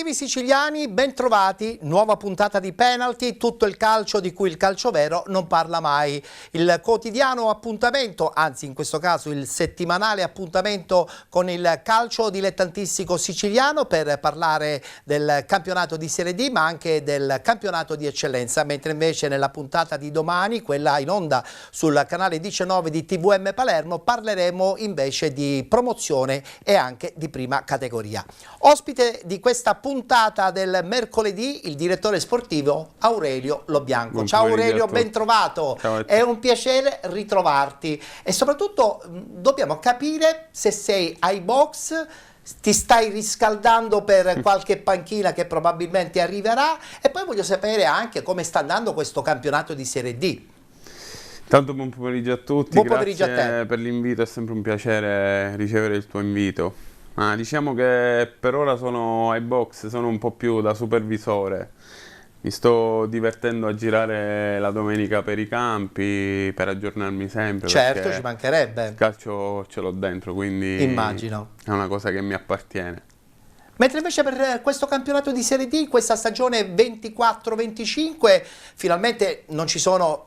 Sportivi siciliani, ben trovati, nuova puntata di Penalty, tutto il calcio di cui il calcio vero non parla mai. Il quotidiano appuntamento, anzi in questo caso il settimanale appuntamento con il calcio dilettantistico siciliano per parlare del campionato di Serie D ma anche del campionato di eccellenza, mentre invece nella puntata di domani, quella in onda sul canale 19 di TVM Palermo, parleremo invece di promozione e anche di prima categoria. Ospite di questa puntata del mercoledì il direttore sportivo Aurelio Lobianco. Ciao Aurelio, ben trovato. Ciao. È un piacere ritrovarti e soprattutto dobbiamo capire se sei ai box, ti stai riscaldando per qualche panchina che probabilmente arriverà, e poi voglio sapere anche come sta andando questo campionato di Serie D. Tanto buon pomeriggio a tutti, buon pomeriggio grazie a te. Per l'invito, è sempre un piacere ricevere il tuo invito. Ma diciamo che per ora sono ai box, sono un po' più da supervisore. Mi sto divertendo a girare la domenica per i campi, per aggiornarmi sempre. Certo, ci mancherebbe. Il calcio ce l'ho dentro, quindi immagino. È una cosa che mi appartiene. Mentre invece per questo campionato di Serie D, questa stagione 24-25, finalmente non ci sono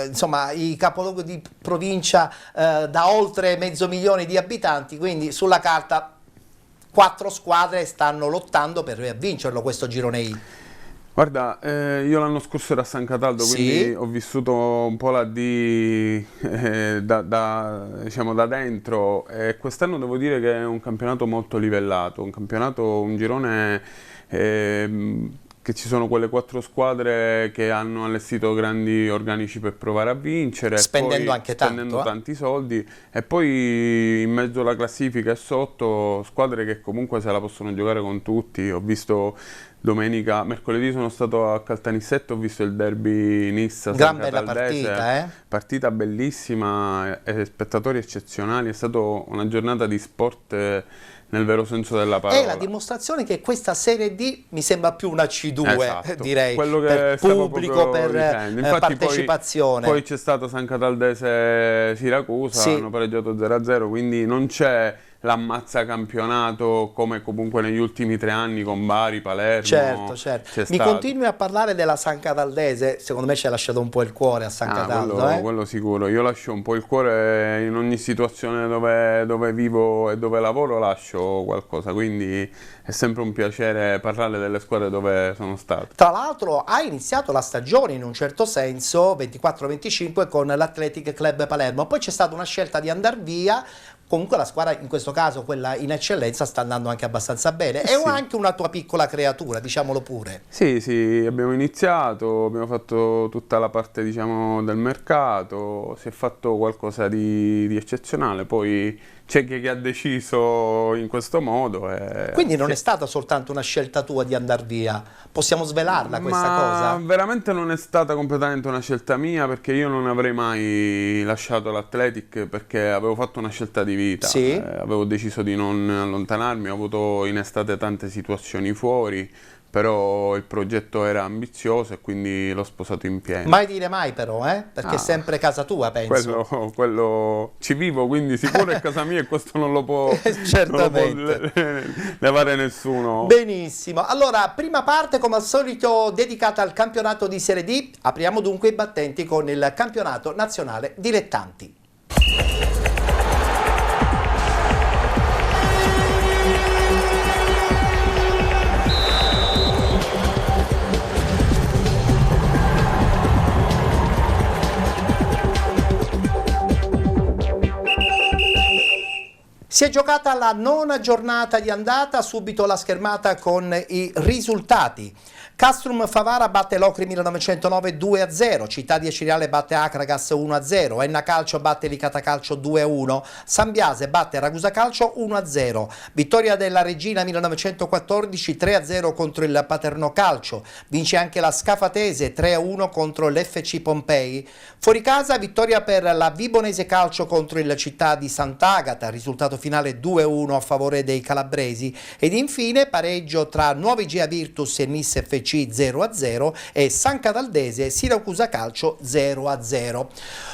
insomma, i capoluoghi di provincia da oltre 500.000 di abitanti, quindi sulla carta 4 squadre stanno lottando per vincerlo questo girone I. Guarda, io l'anno scorso ero a San Cataldo, quindi ho vissuto un po' la D diciamo, da dentro, e quest'anno devo dire che è un campionato molto livellato, un girone che ci sono quelle 4 squadre che hanno allestito grandi organici per provare a vincere, spendendo anche spendendo tanti soldi, e poi in mezzo alla classifica e sotto squadre che comunque se la possono giocare con tutti. Ho visto mercoledì sono stato a Caltanissette, ho visto il derby Nissa San bella partita, partita bellissima, spettatori eccezionali, è stata una giornata di sport nel vero senso della parola. È la dimostrazione che questa Serie D mi sembra più una C2, esatto, direi, quello che per pubblico, per partecipazione. Poi c'è stato San Cataldese Siracusa, sì, hanno pareggiato 0-0, quindi non c'è l'ammazza campionato come comunque negli ultimi 3 anni con Bari, Palermo. Certo. Mi continui a parlare della San Cataldese, secondo me ci ha lasciato un po' il cuore a San Cataldo. Quello sicuro, io lascio un po' il cuore in ogni situazione dove vivo e dove lavoro, lascio qualcosa, quindi è sempre un piacere parlare delle squadre dove sono stato. Tra l'altro hai iniziato la stagione in un certo senso 24-25 con l'Athletic Club Palermo, poi c'è stata una scelta di andare via. Comunque la squadra, in questo caso quella in eccellenza, sta andando anche abbastanza bene. È anche una tua piccola creatura, diciamolo pure. Sì, abbiamo iniziato, abbiamo fatto tutta la parte, diciamo, del mercato, si è fatto qualcosa di eccezionale, poi c'è chi ha deciso in questo modo. Quindi non è stata soltanto una scelta tua di andare via, possiamo svelarla questa cosa? Veramente non è stata completamente una scelta mia, perché io non avrei mai lasciato l'Athletic, perché avevo fatto una scelta di vita, sì, avevo deciso di non allontanarmi, ho avuto in estate tante situazioni fuori, però il progetto era ambizioso e quindi l'ho sposato in pieno. Mai dire mai però, perché è sempre casa tua, penso. Quello ci vivo, quindi sicuro è casa mia e questo non lo può, certamente, levare nessuno. Benissimo, allora prima parte come al solito dedicata al campionato di Serie D. Apriamo dunque i battenti con il campionato nazionale dilettanti. Si è giocata la 9ª giornata di andata, subito la schermata con i risultati. Castrum Favara batte Locri 1909 2-0, Città di Aciriale batte Acragas 1-0, Enna Calcio batte Licata Calcio 2-1, San Biase batte Ragusa Calcio 1-0, vittoria della Regina 1914 3-0 contro il Paterno Calcio, vince anche la Scafatese 3-1 contro l'FC Pompei, fuori casa vittoria per la Vibonese Calcio contro il Città di Sant'Agata, risultato finale 2-1 a favore dei calabresi, ed infine pareggio tra Nuovi Gea Virtus e Nis FC 0-0 e San Cataldese Siracusa Calcio 0-0.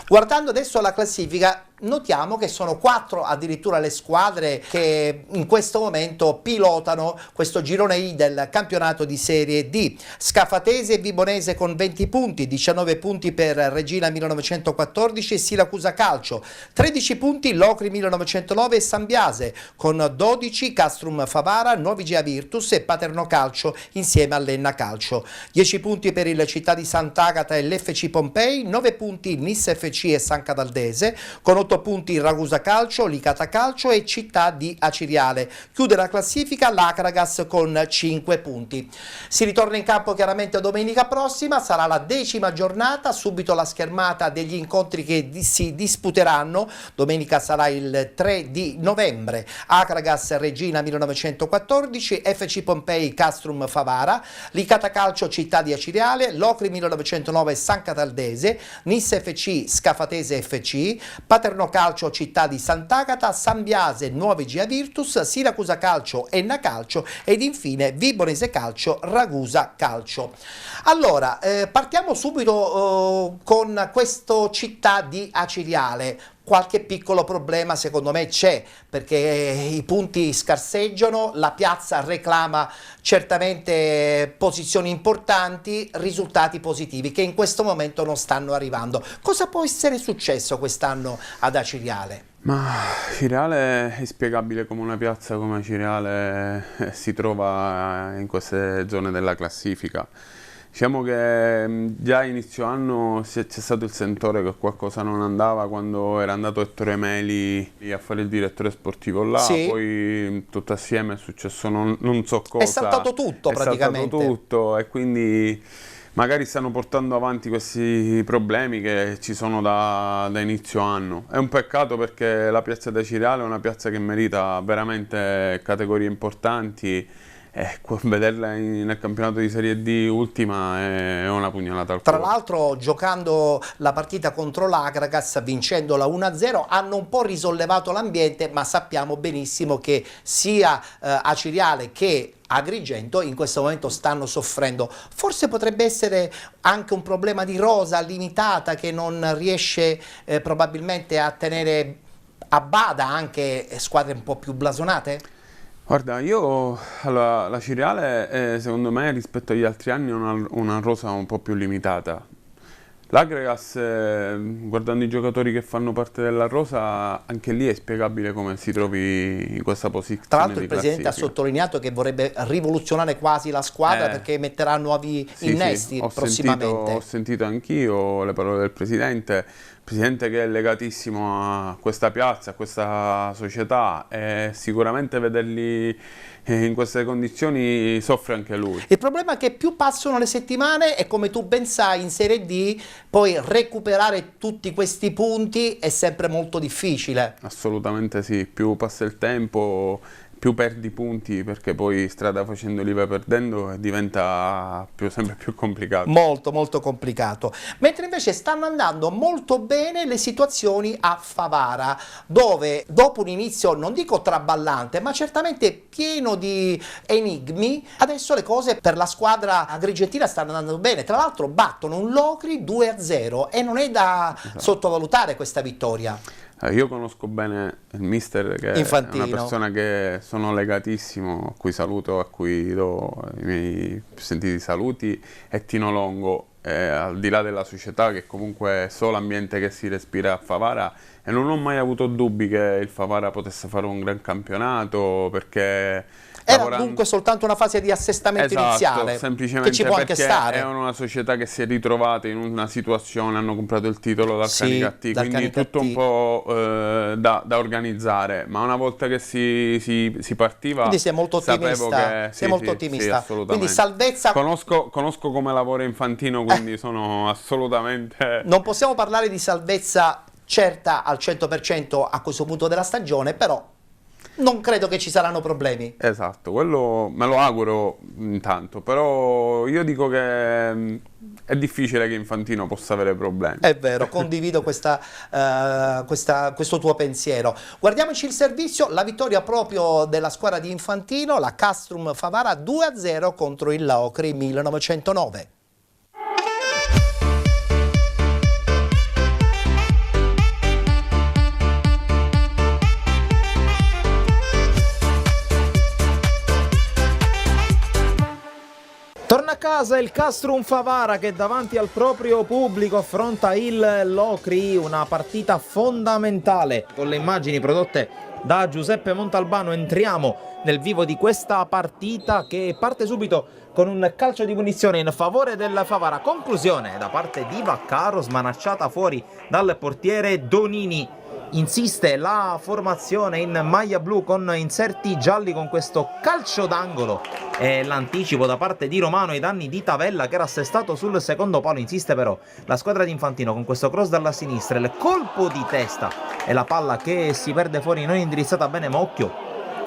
Guardando adesso la classifica, notiamo che sono 4 addirittura le squadre che in questo momento pilotano questo girone I del campionato di Serie D. Scafatese e Vibonese con 20 punti, 19 punti per Regina 1914 e Siracusa Calcio, 13 punti Locri 1909 e San Biase, con 12 Castrum Favara, Nuovi Gea Virtus e Paterno Calcio insieme all'Enna Calcio, 10 punti per il Città di Sant'Agata e l'FC Pompei, 9 punti Nis FC e San Cataldese, con 8 punti Ragusa Calcio, Licata Calcio e Città di Aciriale. Chiude la classifica l'Acragas con 5 punti. Si ritorna in campo chiaramente domenica prossima, sarà la 10ª giornata, subito la schermata degli incontri che si disputeranno. Domenica sarà il 3 di novembre, Acragas Regina 1914, FC Pompei Castrum Favara, Licata Calcio Città di Aciriale, Locri 1909 San Cataldese, Nis FC Scafatese FC, Paterno Calcio Città di Sant'Agata, San Biase Nuovi Gea Virtus, Siracusa Calcio Enna Calcio ed infine Vibonese Calcio Ragusa Calcio. Allora, partiamo subito con questo Città di Aciriale. Qualche piccolo problema secondo me c'è, perché i punti scarseggiano, la piazza reclama certamente posizioni importanti, risultati positivi che in questo momento non stanno arrivando. Cosa può essere successo quest'anno ad Aciriale? Ma Aciriale è spiegabile come una piazza come Aciriale si trova in queste zone della classifica. Diciamo che già a inizio anno c'è stato il sentore che qualcosa non andava quando era andato Ettore Meli a fare il direttore sportivo là, sì. Poi tutto assieme è successo non so cosa. È saltato tutto praticamente. È saltato tutto e quindi magari stanno portando avanti questi problemi che ci sono da inizio anno. È un peccato perché la piazza di Aciriale è una piazza che merita veramente categorie importanti. Vederla nel campionato di Serie D ultima è una pugnalata al cuore. Tra l'altro, giocando la partita contro l'Acragas, vincendola 1-0, hanno un po' risollevato l'ambiente, ma sappiamo benissimo che sia Aciriale che Agrigento in questo momento stanno soffrendo. Forse potrebbe essere anche un problema di rosa limitata che non riesce probabilmente a tenere a bada anche squadre un po' più blasonate? Guarda, allora, la Aciriale secondo me rispetto agli altri anni ha una rosa un po' più limitata. L'Acragas, guardando i giocatori che fanno parte della rosa, anche lì è spiegabile come si trovi in questa posizione. Tra l'altro il Presidente ha sottolineato che vorrebbe rivoluzionare quasi la squadra perché metterà nuovi innesti prossimamente. Ho sentito anch'io le parole del Presidente che è legatissimo a questa piazza, a questa società e sicuramente vederli in queste condizioni soffre anche lui. Il problema è che più passano le settimane e come tu ben sai in Serie D poi recuperare tutti questi punti è sempre molto difficile. Assolutamente sì, più passa il tempo più perdi punti perché poi strada facendo li vai perdendo e diventa sempre più complicato. Molto molto complicato. Mentre invece stanno andando molto bene le situazioni a Favara, dove dopo un inizio non dico traballante ma certamente pieno di enigmi, adesso le cose per la squadra agrigentina stanno andando bene. Tra l'altro battono un Locri 2-0 e non è da sottovalutare questa vittoria. Io conosco bene il mister che Infantino. È una persona che sono legatissimo, a cui saluto, a cui do i miei più sentiti saluti, è Tino Longo, al di là della società che comunque so l'ambiente che si respira a Favara e non ho mai avuto dubbi che il Favara potesse fare un gran campionato perché era dunque soltanto una fase di assestamento iniziale, semplicemente che ci può anche stare. È una società che si è ritrovata in una situazione, hanno comprato il titolo dal Canicattì, quindi tutto un po' da organizzare, ma una volta che si partiva, quindi sei molto ottimista, sei molto ottimista. Assolutamente. Quindi salvezza. Conosco come lavora Infantino, quindi sono assolutamente. Non possiamo parlare di salvezza certa al 100% a questo punto della stagione, però non credo che ci saranno problemi. Esatto, quello me lo auguro intanto, però io dico che è difficile che Infantino possa avere problemi. È vero, condivido questo tuo pensiero. Guardiamoci il servizio, la vittoria proprio della squadra di Infantino, la Castrum Favara 2-0 contro il Locri 1909. casa il Castrum Favara che davanti al proprio pubblico affronta il Locri, una partita fondamentale. Con le immagini prodotte da Giuseppe Montalbano entriamo nel vivo di questa partita che parte subito con un calcio di punizione in favore del Favara. Conclusione da parte di Vaccaro, smanacciata fuori dal portiere Donini. Insiste la formazione in maglia blu con inserti gialli con questo calcio d'angolo e l'anticipo da parte di Romano ai danni di Tavella che era assestato sul secondo palo. Insiste però la squadra di Infantino con questo cross dalla sinistra, il colpo di testa e la palla che si perde fuori, non indirizzata bene, ma occhio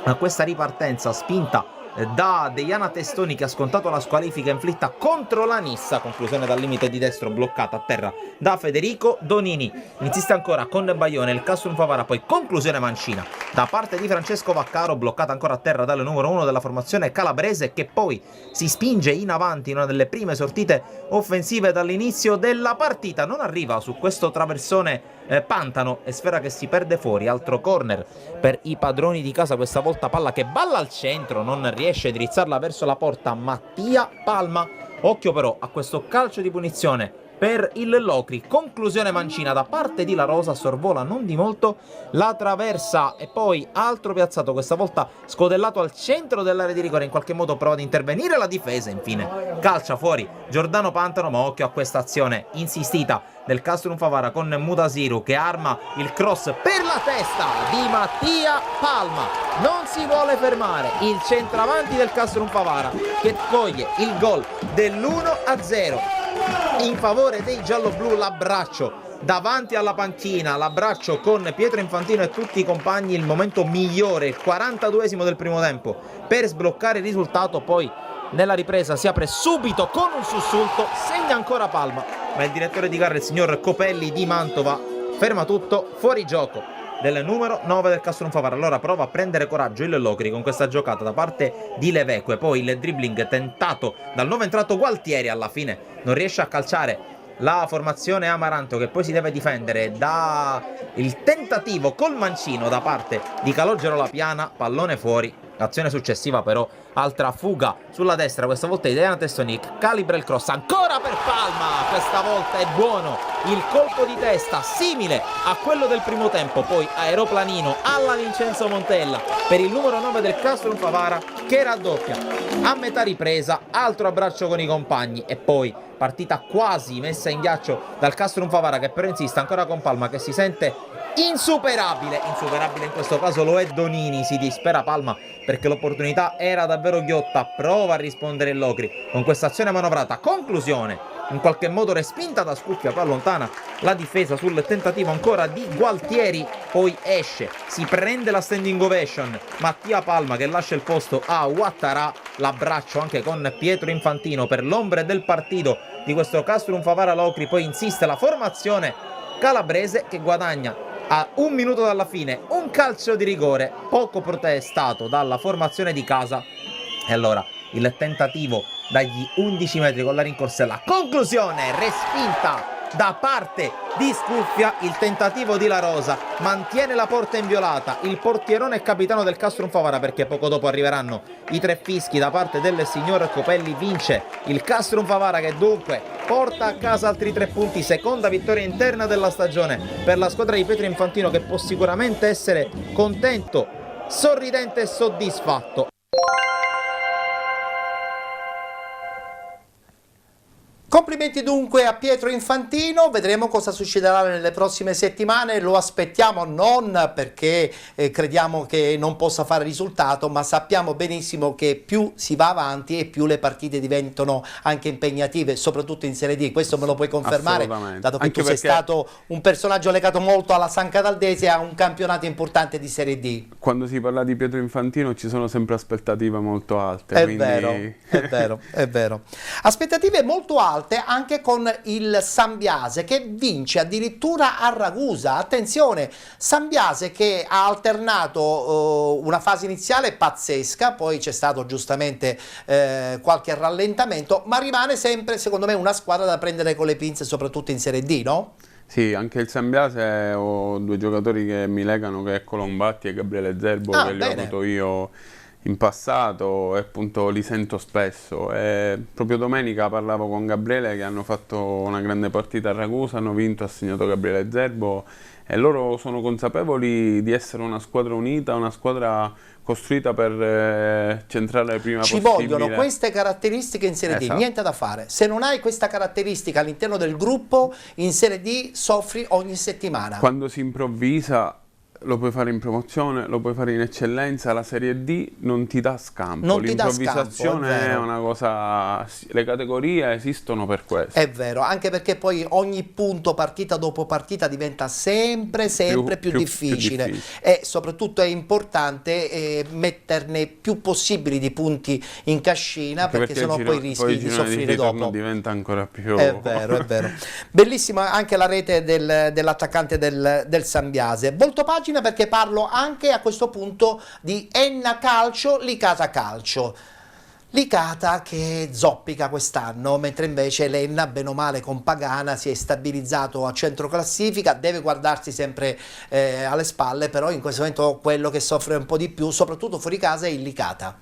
a questa ripartenza spinta da Deiana Testoni che ha scontato la squalifica inflitta contro la Nissa. Conclusione dal limite di destro bloccata a terra da Federico Donini. Insiste ancora con Baione il Castrum Favara, poi conclusione mancina da parte di Francesco Vaccaro, bloccata ancora a terra dal numero 1 della formazione calabrese che poi si spinge in avanti in una delle prime sortite offensive dall'inizio della partita. Non arriva su questo traversone Pantano e sfera che si perde fuori. Altro corner per i padroni di casa, questa volta palla che balla al centro, non riesce a indirizzarla verso la porta Mattia Palma. Occhio però a questo calcio di punizione per il Locri. Conclusione mancina da parte di La Rosa, sorvola non di molto la traversa e poi altro piazzato, questa volta scodellato al centro dell'area di rigore. In qualche modo prova ad intervenire la difesa, infine calcia fuori Giordano Pantano, ma occhio a questa azione insistita del Castrum Favara con Mudasiru che arma il cross per la testa di Mattia Palma. Non si vuole fermare il centravanti del Castrum Favara che coglie il gol dell'1-0 in favore dei gialloblu. L'abbraccio davanti alla panchina, l'abbraccio con Pietro Infantino e tutti i compagni, il momento migliore, il 42esimo del primo tempo per sbloccare il risultato. Poi nella ripresa si apre subito con un sussulto, segna ancora Palma, ma il direttore di gara, il signor Copelli di Mantova, ferma tutto, fuori gioco del numero 9 del Castrum Favara. Allora prova a prendere coraggio il Locri con questa giocata da parte di Leveque, poi il dribbling tentato dal nuovo entrato Gualtieri, alla fine non riesce a calciare la formazione Amaranto che poi si deve difendere da il tentativo col mancino da parte di Calogero La Piana, pallone fuori. L'azione successiva però, altra fuga sulla destra, questa volta Deiana Testoni calibra il cross ancora per Palma, questa volta è buono il colpo di testa simile a quello del primo tempo, poi aeroplanino alla Vincenzo Montella per il numero 9 del Castrum Favara che raddoppia a metà ripresa. Altro abbraccio con i compagni e poi partita quasi messa in ghiaccio dal Castrum Favara che però insiste ancora con Palma che si sente insuperabile in questo caso lo è Donini. Si dispera Palma perché l'opportunità era davvero ghiotta, prova a rispondere il Locri con questa azione manovrata, conclusione in qualche modo respinta da Scuffia, poi allontana la difesa sul tentativo ancora di Gualtieri, poi esce, si prende la standing ovation Mattia Palma che lascia il posto a Ouattara. L'abbraccio anche con Pietro Infantino per l'ombre del partito di questo Castrum Favara Locri, poi insiste la formazione calabrese che guadagna a un minuto dalla fine un calcio di rigore poco protestato dalla formazione di casa e allora il tentativo dagli 11 metri con la rincorsella, conclusione respinta da parte di Scuffia. Il tentativo di La Rosa mantiene la porta inviolata, il portierone e capitano del Castrum Favara, perché poco dopo arriveranno i 3 fischi da parte del signor Copelli. Vince il Castrum Favara che dunque porta a casa altri 3 punti, seconda vittoria interna della stagione per la squadra di Pietro Infantino che può sicuramente essere contento, sorridente e soddisfatto. Complimenti dunque a Pietro Infantino, vedremo cosa succederà nelle prossime settimane, lo aspettiamo non perché crediamo che non possa fare risultato, ma sappiamo benissimo che più si va avanti e più le partite diventano anche impegnative, soprattutto in Serie D, questo me lo puoi confermare, dato che anche tu sei stato un personaggio legato molto alla San Cataldese e a un campionato importante di Serie D. Quando si parla di Pietro Infantino ci sono sempre aspettative molto alte. È quindi... vero, è vero, è vero. Aspettative molto alte anche con il Sambiase che vince addirittura a Ragusa. Attenzione, Sambiase che ha alternato una fase iniziale pazzesca, poi c'è stato giustamente qualche rallentamento, ma rimane sempre secondo me una squadra da prendere con le pinze, soprattutto in Serie D, no? Sì, anche il Sambiase ho 2 giocatori che mi legano, che è Colombatti e Gabriele Zerbo, che li ho avuto io in passato e appunto li sento spesso. E proprio domenica parlavo con Gabriele, che hanno fatto una grande partita a Ragusa, hanno vinto, ha segnato Gabriele Zerbo, e loro sono consapevoli di essere una squadra unita, una squadra costruita per centrare prima Ci possibile. vogliono queste caratteristiche in Serie D, Esatto. niente da fare. Se non hai questa caratteristica all'interno del gruppo, in Serie D soffri ogni settimana. Quando si improvvisa lo puoi fare in promozione, lo puoi fare in eccellenza, la Serie D non ti dà scampo. Non ti dà scampo, L'improvvisazione è è vero. una cosa, le categorie esistono per questo. È vero, anche perché poi ogni punto partita dopo partita diventa sempre più difficile. E soprattutto è importante metterne più possibile di punti in cascina, Anche perché sennò poi rischi di soffrire dopo. Diventa ancora più... È vero, è vero. Bellissima anche la rete dell'attaccante del Sambiase. Volto pagina perché parlo anche a questo punto di Enna Calcio, Licata Calcio. Licata che zoppica quest'anno, mentre invece l'Enna, bene o male con Pagana, si è stabilizzato a centro classifica, deve guardarsi sempre alle spalle, però in questo momento quello che soffre un po' di più, soprattutto fuori casa, è il Licata.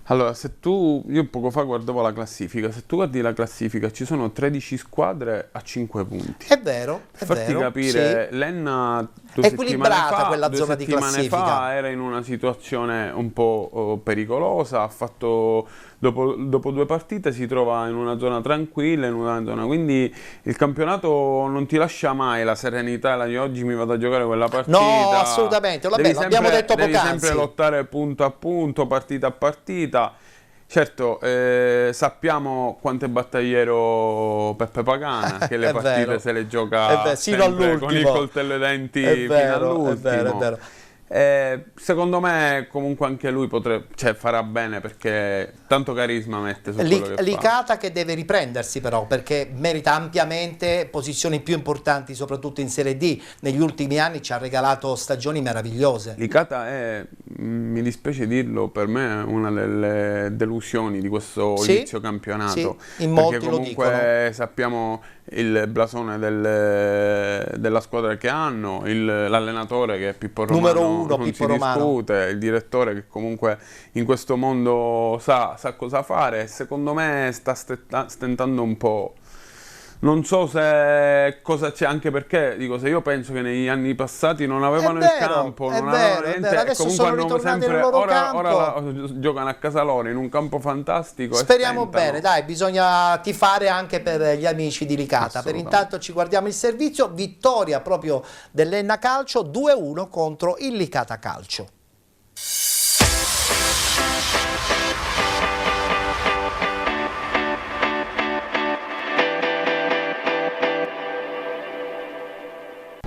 Allora, io poco fa guardavo la classifica, se tu guardi la classifica ci sono 13 squadre a 5 punti. È vero, Per farti capire, sì. l'Enna Equilibrata quella zona di settimane classifica. fa era in una situazione un po' pericolosa, ha fatto dopo 2 partite si trova in una zona tranquilla, in una zona, quindi il campionato non ti lascia mai la serenità, oggi mi vado a giocare quella partita. No, assolutamente, vabbè, l'abbiamo detto devi poc'anzi. sempre lottare punto a punto, partita a partita. Certo, sappiamo quanto è battagliero Peppe Pagana, che le È partite vero. se le gioca Sino sempre con il all'ultimo. coltello ai denti È fino vero, all'ultimo. è vero, è vero. Secondo me comunque anche lui farà bene, perché tanto carisma mette su quello che fa. Licata che deve riprendersi però, perché merita ampiamente posizioni più importanti, soprattutto in Serie D. Negli ultimi anni ci ha regalato stagioni meravigliose. Licata è, mi dispiace dirlo, per me è una delle delusioni di questo Sì, inizio campionato. sì, in molti perché lo comunque sappiamo il blasone della squadra che hanno, l'allenatore che è Pippo Romano, Numero uno, non Pippo si Romano. discute, il direttore che comunque in questo mondo sa cosa fare, e secondo me sta stentando un po'. Non so se cosa c'è, anche perché dico, se io penso che negli anni passati non avevano il campo, non avevano niente, e adesso comunque sono hanno ritornati sempre, nel loro campo. ora giocano a casa loro in un campo fantastico. Speriamo e stentano. bene, dai, bisogna tifare anche per gli amici di Licata. Per intanto ci guardiamo il servizio, vittoria proprio dell'Enna Calcio 2-1 contro il Licata Calcio.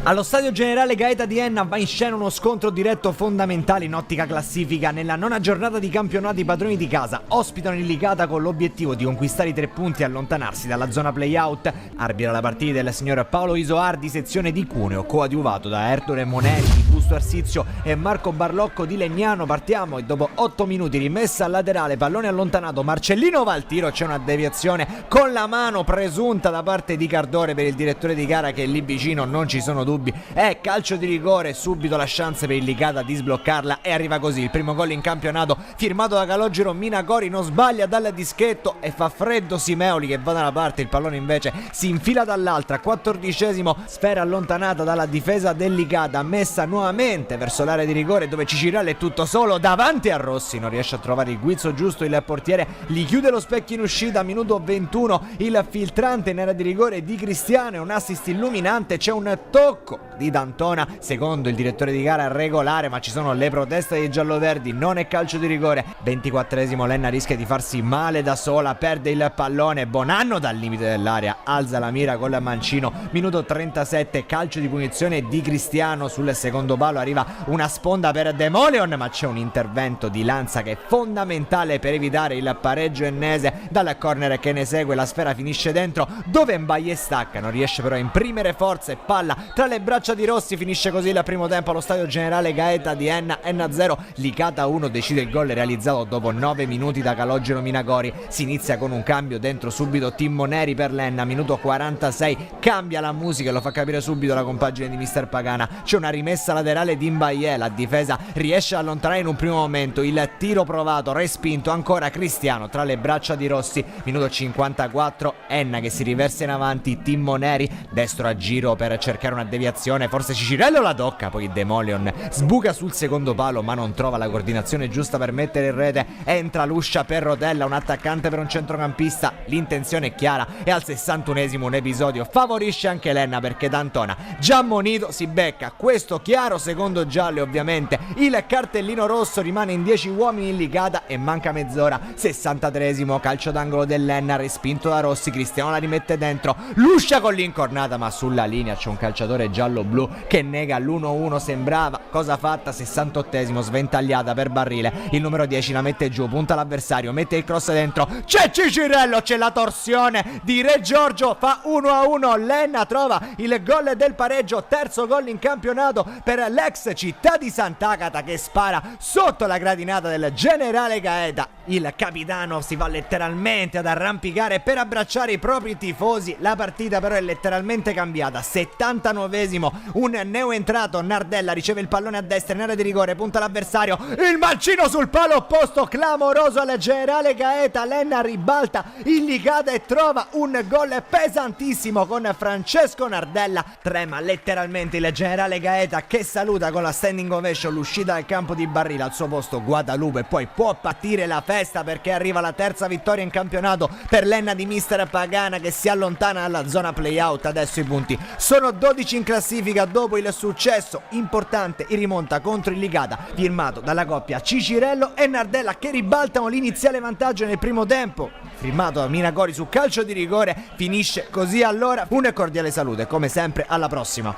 Allo stadio generale Gaeta di Enna va in scena uno scontro diretto fondamentale in ottica classifica. Nella 9ª giornata di campionato i padroni di casa ospitano il Licata con l'obiettivo di conquistare i 3 punti e allontanarsi dalla zona play-out. Arbitra la partita il signor Paolo Isoar di sezione di Cuneo, coadiuvato da Ertore Monelli, Busto Arsizio e Marco Barlocco di Legnano. Partiamo e dopo 8 minuti rimessa al laterale, pallone allontanato, Marcellino va al tiro, c'è una deviazione con la mano presunta da parte di Cardore per il direttore di gara, che è lì vicino, non ci sono dubbi. È calcio di rigore, subito la chance per il Licata di sbloccarla e arriva così il primo gol in campionato, firmato da Calogero Minacori, non sbaglia dal dischetto e fa freddo Simeoli che va da una parte, il pallone invece si infila dall'altra. 14esimo, sfera allontanata dalla difesa del Licata, messa nuovamente verso l'area di rigore dove Cicirelli è tutto solo davanti a Rossi, non riesce a trovare il guizzo giusto, il portiere gli chiude lo specchio in uscita. Minuto 21, il filtrante in area di rigore di Cristiano e un assist illuminante, c'è un tocco di D'Antona, secondo il direttore di gara regolare, ma ci sono le proteste dei gialloverdi, non è calcio di rigore. 24esimo, l'Enna rischia di farsi male da sola, perde il pallone, Bonanno dal limite dell'area alza la mira con la mancino. Minuto 37, calcio di punizione di Cristiano sul secondo palo, arriva una sponda per Demoleon, ma c'è un intervento di Lanza che è fondamentale per evitare il pareggio ennese. Dal corner che ne segue la sfera finisce dentro dove Mbaye stacca, non riesce però a imprimere forza e palla tra le le braccia di Rossi. Finisce così il primo tempo allo stadio generale Gaeta di Enna. Enna 0, Licata 1. Decide il gol realizzato dopo 9 minuti da Calogero Minagori. Si inizia con un cambio dentro subito Timmo Neri per l'Enna, minuto 46, cambia la musica e lo fa capire subito la compagine di mister Pagana. C'è una rimessa laterale di Mbaye, la difesa riesce a allontanare in un primo momento, il tiro provato, respinto, ancora Cristiano tra le braccia di Rossi, minuto 54, Enna che si riversa in avanti, Timmo Neri, destro a giro per cercare una deviazione, forse Cicirello la tocca, poi Demolion sbuca sul secondo palo ma non trova la coordinazione giusta per mettere in rete, entra Luscia per Rotella, un attaccante per un centrocampista, l'intenzione è chiara e al 61esimo un episodio favorisce anche l'Enna perché D'Antona, già ammonito, si becca questo chiaro secondo giallo e ovviamente il cartellino rosso, rimane in 10 uomini in Licata e manca mezz'ora. 63esimo calcio d'angolo dell'Enna respinto da Rossi, Cristiano la rimette dentro, Luscia con l'incornata ma sulla linea c'è un calciatore giallo-blu che nega l'1-1, sembrava cosa fatta. 68esimo sventagliata per Barrile, il numero 10 la mette giù, punta l'avversario, mette il cross dentro, c'è Cicirello, c'è la torsione di Re Giorgio, fa 1-1, l'Enna trova il gol del pareggio, terzo gol in campionato per l'ex Città di Sant'Agata che spara sotto la gradinata del generale Gaeta. Il capitano si va letteralmente ad arrampicare per abbracciare i propri tifosi, la partita però è letteralmente cambiata. 79esimo, un neoentrato Nardella riceve il pallone a destra in area di rigore, punta l'avversario, il mancino sul palo opposto clamoroso al generale Gaeta, l'Enna ribalta in Licata e trova un gol pesantissimo con Francesco Nardella. Trema letteralmente il generale Gaeta che saluta con la standing ovation l'uscita dal campo di Barrile, al suo posto Guadalupe e poi può partire la festa perché arriva la terza vittoria in campionato per l'Enna di mister Pagana che si allontana dalla zona playout. Adesso i punti sono 12 in classifica dopo il successo importante in rimonta contro il Licata firmato dalla coppia Cicirello e Nardella che ribaltano l'iniziale vantaggio nel primo tempo, firmato da Minagori su calcio di rigore. Finisce così allora, un cordiale salute come sempre, alla prossima.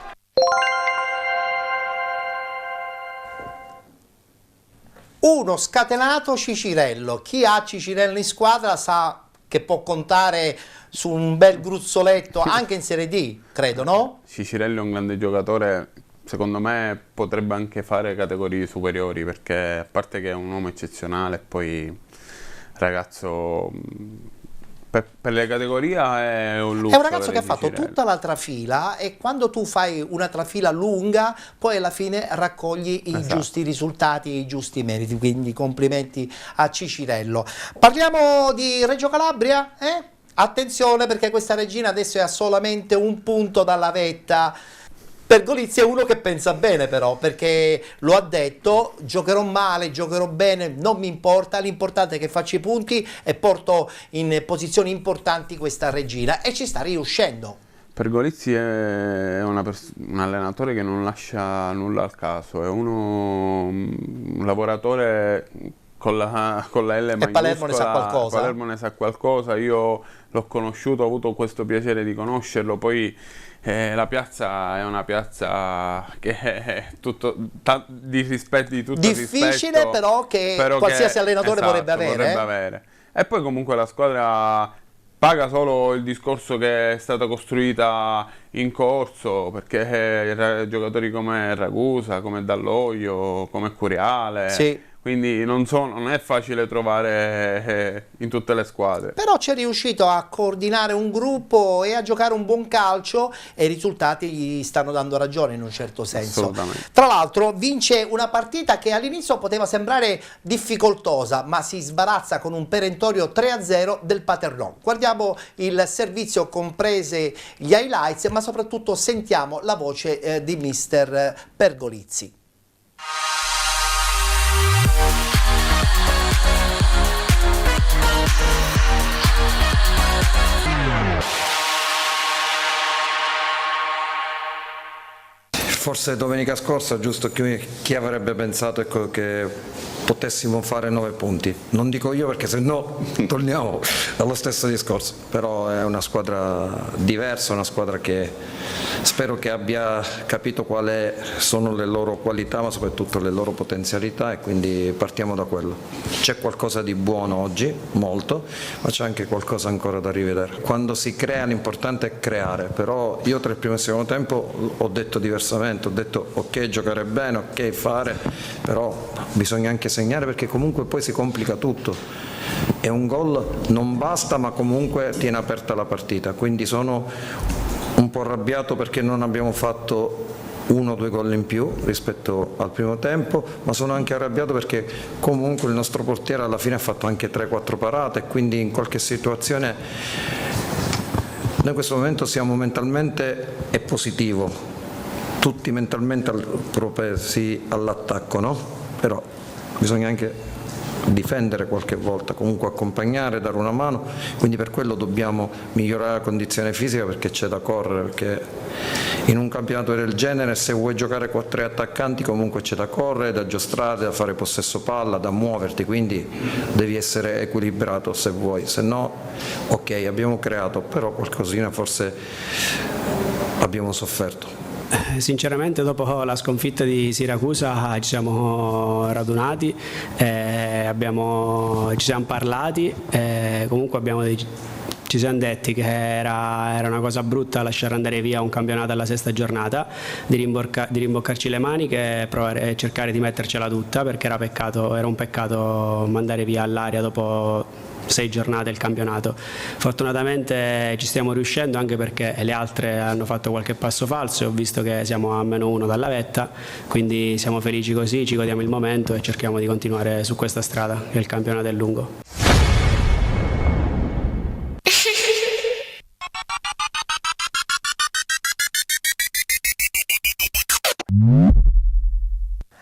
Uno scatenato Cicirello. Chi ha Cicirello in squadra sa che può contare su un bel gruzzoletto anche in Serie D, credo, no? Cicirello è un grande giocatore, secondo me potrebbe anche fare categorie superiori perché a parte che è un uomo eccezionale, poi ragazzo per le categorie è un lusso. È un ragazzo che ha fatto tutta la trafila e quando tu fai una trafila lunga poi alla fine raccogli i giusti risultati e i giusti meriti, quindi complimenti a Cicirello. Parliamo di Reggio Calabria? Attenzione perché questa regina adesso è a solamente un punto dalla vetta. Pergolizzi è uno che pensa bene però, perché lo ha detto, giocherò male, giocherò bene, non mi importa, l'importante è che faccio i punti e porto in posizioni importanti questa regina e ci sta riuscendo. Pergolizzi è un allenatore che non lascia nulla al caso, è un lavoratore con la L maiuscola. E Palermo ne sa qualcosa. Palermo ne sa qualcosa, io l'ho conosciuto, ho avuto questo piacere di conoscerlo, poi la piazza è una piazza che è tutto di rispetto, di tutto difficile rispetto, però che qualsiasi allenatore vorrebbe avere. E poi comunque la squadra paga solo il discorso che è stata costruita in corso, perché giocatori come Ragusa, come Dall'Oglio, come Curiale, sì. Quindi non è facile trovare in tutte le squadre. Però c'è riuscito a coordinare un gruppo e a giocare un buon calcio e i risultati gli stanno dando ragione in un certo senso. Assolutamente. Tra l'altro vince una partita che all'inizio poteva sembrare difficoltosa, ma si sbarazza con un perentorio 3-0 del Paternò. Guardiamo il servizio, comprese gli highlights, ma soprattutto sentiamo la voce di mister Pergolizzi. Forse domenica scorsa, giusto, chi avrebbe pensato, ecco, che potessimo fare 9 punti. Non dico io perché sennò torniamo allo stesso discorso, però è una squadra diversa, una squadra che spero che abbia capito quali sono le loro qualità ma soprattutto le loro potenzialità, e quindi partiamo da quello. C'è qualcosa di buono oggi, molto, ma c'è anche qualcosa ancora da rivedere. Quando si crea l'importante è creare, però io tra il primo e il secondo tempo ho detto diversamente, ho detto ok giocare bene, ok fare, però bisogna anche segnare perché comunque poi si complica tutto e un gol non basta, ma comunque tiene aperta la partita, quindi sono un po' arrabbiato perché non abbiamo fatto 1 o 2 gol in più rispetto al primo tempo, ma sono anche arrabbiato perché comunque il nostro portiere alla fine ha fatto anche 3-4 parate, e quindi in qualche situazione noi in questo momento siamo mentalmente, è positivo, tutti mentalmente propesi all'attacco, no? Però bisogna anche difendere qualche volta, comunque accompagnare, dare una mano, quindi per quello dobbiamo migliorare la condizione fisica perché c'è da correre, perché in un campionato del genere se vuoi giocare con 3 attaccanti comunque c'è da correre, da giostrare, da fare possesso palla, da muoverti, quindi devi essere equilibrato se vuoi, se no ok abbiamo creato, però qualcosina forse abbiamo sofferto. Sinceramente dopo la sconfitta di Siracusa ci siamo radunati, ci siamo parlati, comunque ci siamo detti che era una cosa brutta lasciare andare via un campionato alla 6ª giornata, di rimboccarci le maniche e provare a cercare di mettercela tutta, perché era un peccato mandare via all'aria dopo 6 giornate il campionato. Fortunatamente ci stiamo riuscendo, anche perché le altre hanno fatto qualche passo falso e ho visto che siamo a -1 dalla vetta, quindi siamo felici così, ci godiamo il momento e cerchiamo di continuare su questa strada, che il campionato è lungo.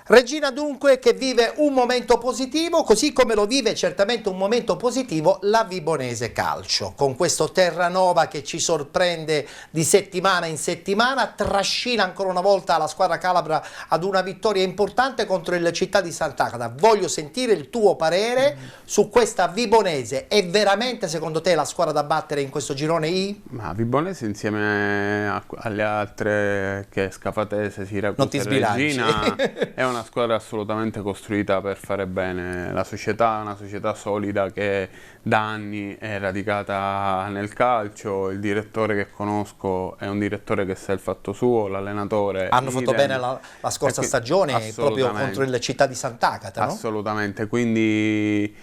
Regina dunque che vive un momento positivo, così come lo vive certamente un momento positivo la Vibonese Calcio, con questo Terranova che ci sorprende di settimana in settimana, trascina ancora una volta la squadra calabra ad una vittoria importante contro il Città di Sant'Agata. Voglio sentire il tuo parere su questa Vibonese. È veramente secondo te la squadra da battere in questo girone I? Ma Vibonese insieme alle altre, che è Scafatese, Siracusa e Regina, è una squadra assolutamente costruita per fare bene. La società è una società solida che da anni è radicata nel calcio, il direttore che conosco è un direttore che sa il fatto suo, l'allenatore hanno fatto bene la scorsa stagione proprio contro il Città di Sant'Agata, no? Assolutamente, quindi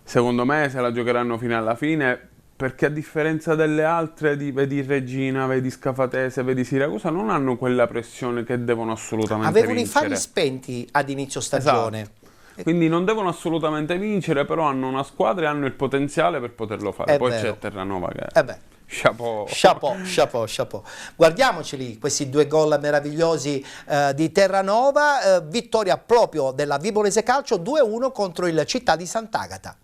secondo me se la giocheranno fino alla fine, perché a differenza delle altre, vedi Regina, vedi Scafatese, vedi Siracusa, non hanno quella pressione che devono assolutamente vincere. Avevano i falli spenti ad inizio stagione. Esatto. Quindi non devono assolutamente vincere, però hanno una squadra e hanno il potenziale per poterlo fare. Poi c'è Terranova che... Chapeau. Chapeau. Guardiamoceli questi 2 gol meravigliosi di Terranova, vittoria proprio della Vibonese Calcio 2-1 contro il Città di Sant'Agata.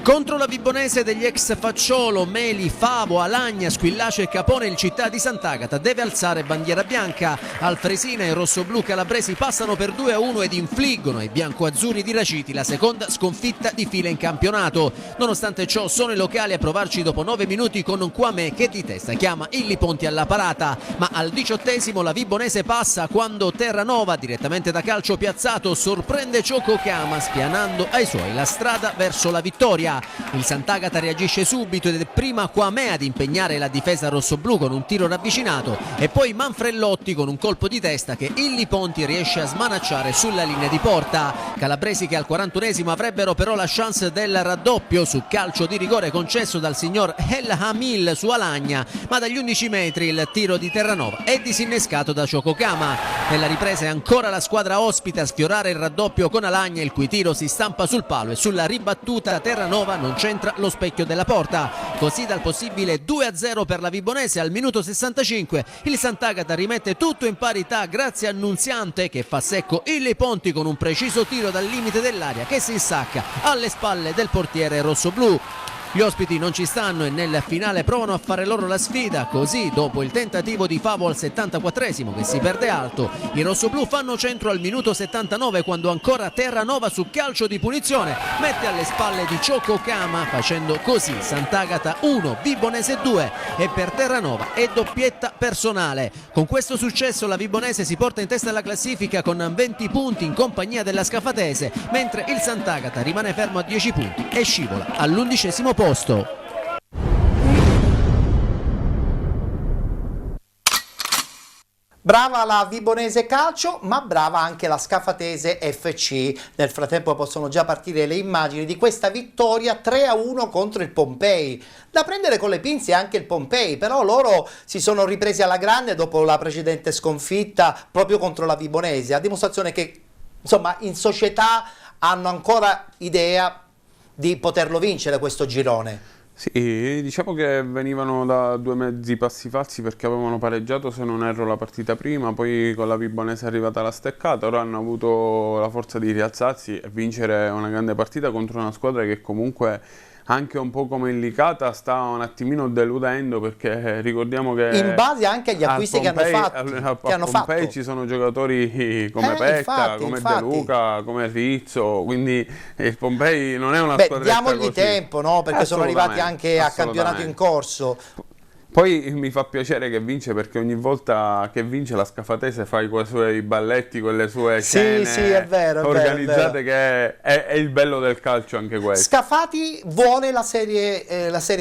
Contro la Vibonese degli ex Facciolo, Meli, Favo, Alagna, Squillace e Capone, il Città di Sant'Agata deve alzare bandiera bianca. Alfresina e rossoblù calabresi passano per 2-1 ed infliggono ai biancoazzurri di Raciti la seconda sconfitta di fila in campionato. Nonostante ciò sono i locali a provarci dopo 9 minuti con un Kwame che di testa chiama Illy Ponti alla parata, ma al 18° la Vibonese passa quando Terranova, direttamente da calcio piazzato, sorprende Ciococama spianando ai suoi la strada verso la vittoria. Il Sant'Agata reagisce subito ed è prima Kwame ad impegnare la difesa rossoblù con un tiro ravvicinato e poi Manfrellotti con un colpo di testa che Illy Ponti riesce a smanacciare sulla linea di porta. Calabresi che al 41° avrebbero però la chance del raddoppio su calcio di rigore concesso dal signor El Hamil su Alagna, ma dagli 11 metri il tiro di Terranova è disinnescato da Ciococama. Nella ripresa è ancora la squadra ospite a sfiorare il raddoppio con Alagna, il cui tiro si stampa sul palo e sulla ribattuta Terranova non c'entra lo specchio della porta. Così dal possibile 2-0 per la Vibonese al minuto 65 il Sant'Agata rimette tutto in parità grazie a Nunziante che fa secco Illy Ponti con un preciso tiro dal limite dell'area che si insacca alle spalle del portiere rossoblù. Gli ospiti non ci stanno e nel finale provano a fare loro la sfida, così dopo il tentativo di Favo al 74esimo che si perde alto, i rossoblù fanno centro al minuto 79 quando ancora Terranova su calcio di punizione mette alle spalle di Ciocco Cama, facendo così Sant'Agata 1, Vibonese 2 e per Terranova è doppietta personale. Con questo successo la Vibonese si porta in testa alla classifica con 20 punti in compagnia della Scafatese, mentre il Sant'Agata rimane fermo a 10 punti e scivola all'11° posto. Brava la Vibonese Calcio, ma brava anche la Scafatese FC. Nel frattempo possono già partire le immagini di questa vittoria 3-1 contro il Pompei. Da prendere con le pinze anche il Pompei, però loro si sono ripresi alla grande dopo la precedente sconfitta proprio contro la Vibonese, a dimostrazione che insomma in società hanno ancora idea di poterlo vincere questo girone. Sì, diciamo che venivano da due mezzi passi falsi perché avevano pareggiato, se non erro, la partita prima, poi con la Vibonese è arrivata la steccata, ora hanno avuto la forza di rialzarsi e vincere una grande partita contro una squadra che comunque anche un po' come indicata sta un attimino deludendo, perché ricordiamo che in base anche agli acquisti che hanno fatto ci sono giocatori come Pecca, come De Luca, come Rizzo, quindi il Pompei non è una squadra. Diamogli così. Tempo, no? Perché sono arrivati anche a campionato in corso. Poi mi fa piacere che vince, perché ogni volta che vince la Scafatese fa quei suoi balletti, quelle sue scene è vero, organizzate, è vero. Che è il bello del calcio anche questo. Scafati vuole la serie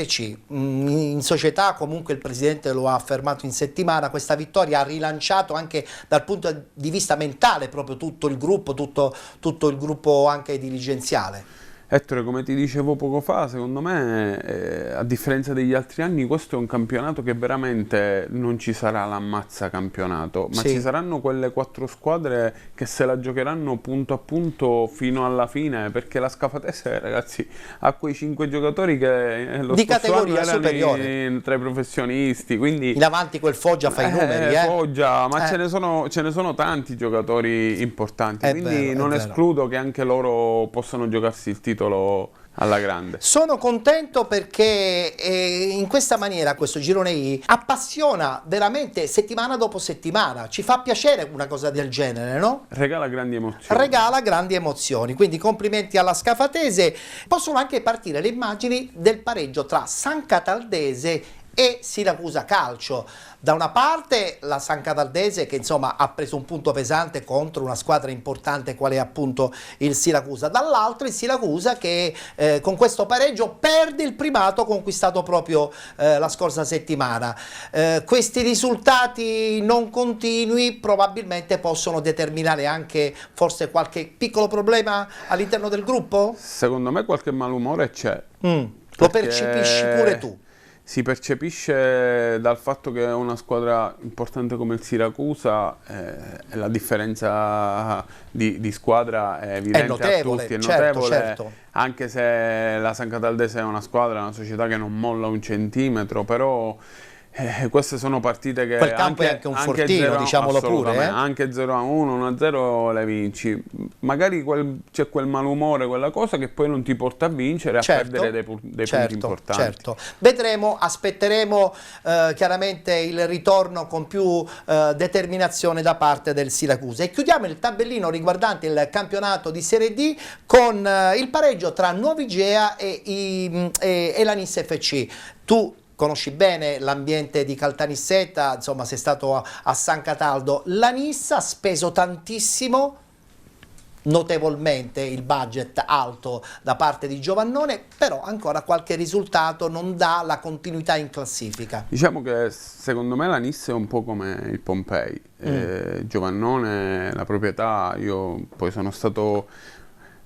C. In società comunque il presidente lo ha affermato in settimana, questa vittoria ha rilanciato anche dal punto di vista mentale proprio tutto il gruppo, tutto il gruppo anche dirigenziale. Ettore, come ti dicevo poco fa, secondo me, a differenza degli altri anni, questo è un campionato che veramente non ci sarà l'ammazza campionato, ma ci saranno quelle 4 squadre che se la giocheranno punto a punto fino alla fine, perché la Scafatese, ragazzi, ha quei 5 giocatori che lo di scorso categoria anno erano superiore tra i professionisti, quindi in avanti quel Foggia fa i numeri, Foggia, ma ce ne sono tanti giocatori importanti, quindi non escludo che anche loro possano giocarsi il titolo alla grande. Sono contento perché in questa maniera questo girone I appassiona veramente settimana dopo settimana, ci fa piacere una cosa del genere, no? Regala grandi emozioni. Regala grandi emozioni, quindi complimenti alla Scafatese. Possono anche partire le immagini del pareggio tra San Cataldese e Siracusa Calcio. Da una parte la San Cataldese che insomma ha preso un punto pesante contro una squadra importante quale è appunto il Siracusa, dall'altro il Siracusa che con questo pareggio perde il primato conquistato proprio la scorsa settimana. Questi risultati non continui probabilmente possono determinare anche forse qualche piccolo problema all'interno del gruppo? Secondo me qualche malumore c'è. Lo percepisci pure tu? Si percepisce dal fatto che è una squadra importante come il Siracusa, la differenza di squadra è evidente, è notevole, a tutti, è certo, notevole, certo. Anche se la San Cataldese è una squadra, è una società che non molla un centimetro, però queste sono partite che quel campo è anche un fortino, diciamolo pure. Anche 0-1, 1-0 le vinci. Magari c'è quel malumore, quella cosa che poi non ti porta a vincere, a perdere dei punti importanti. Certo. Vedremo, aspetteremo chiaramente il ritorno con più determinazione da parte del Siracusa. E chiudiamo il tabellino riguardante il campionato di Serie D con il pareggio tra Nuovigea e la Nis FC. Tu conosci bene l'ambiente di Caltanissetta, insomma sei stato a San Cataldo. La Nis ha speso tantissimo, notevolmente il budget alto da parte di Giovannone, però ancora qualche risultato non dà la continuità in classifica. Diciamo che secondo me la Nis è un po' come il Pompei. Giovannone, la proprietà, io poi sono stato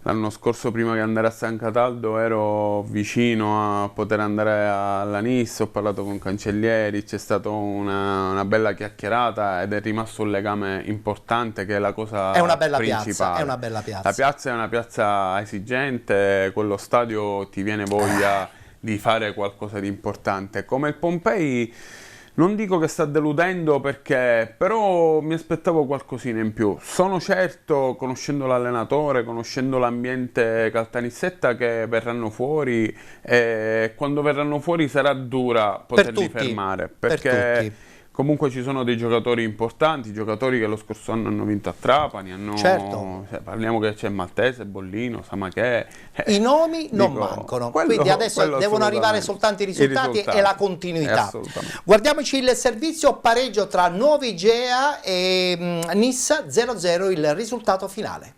l'anno scorso, prima che andare a San Cataldo, ero vicino a poter andare alla Nis, ho parlato con Cancellieri, c'è stata una bella chiacchierata ed è rimasto un legame importante, che è la cosa principale. È una bella piazza. La piazza è una piazza esigente, quello stadio ti viene voglia di fare qualcosa di importante. Come il Pompei Non dico che sta deludendo perché, però mi aspettavo qualcosina in più. Sono certo, conoscendo l'allenatore, conoscendo l'ambiente Caltanissetta, che verranno fuori e quando verranno fuori sarà dura poterli fermare, perché comunque ci sono dei giocatori importanti, giocatori che lo scorso anno hanno vinto a Trapani, parliamo che c'è Maltese, Bollino, Samachè. I nomi non mancano, quindi adesso devono arrivare soltanto i risultati e la continuità. Guardiamoci il servizio, pareggio tra Nuovi Igea e Nissa, 0-0 il risultato finale.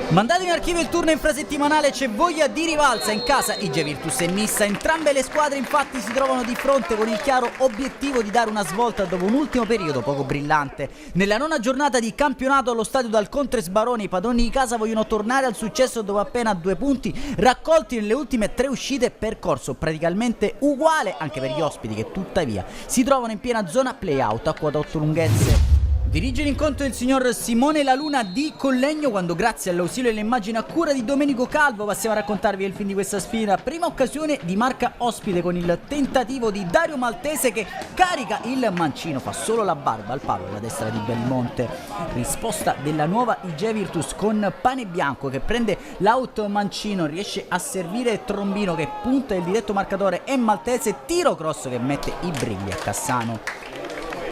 Mandato in archivio il turno infrasettimanale, c'è voglia di rivalsa in casa Igea Virtus e Nissa. Entrambe le squadre infatti si trovano di fronte con il chiaro obiettivo di dare una svolta dopo un ultimo periodo poco brillante. Nella nona giornata di campionato allo stadio dal Contres Baroni, i padroni di casa vogliono tornare al successo dopo appena 2 punti raccolti nelle ultime 3 uscite, percorso praticamente uguale anche per gli ospiti che tuttavia si trovano in piena zona play-out a quota 8 lunghezze. Dirige l'incontro il signor Simone La Luna di Collegno quando, grazie all'ausilio e alle immagini a cura di Domenico Calvo, passiamo a raccontarvi il film di questa sfida. Prima occasione di marca ospite con il tentativo di Dario Maltese che carica il mancino, fa solo la barba al palo alla destra di Belmonte. Risposta della nuova Igea Virtus con Pane Bianco che prende l'out mancino, riesce a servire Trombino che punta il diretto marcatore e Maltese, tiro cross che mette i brividi a Cassano.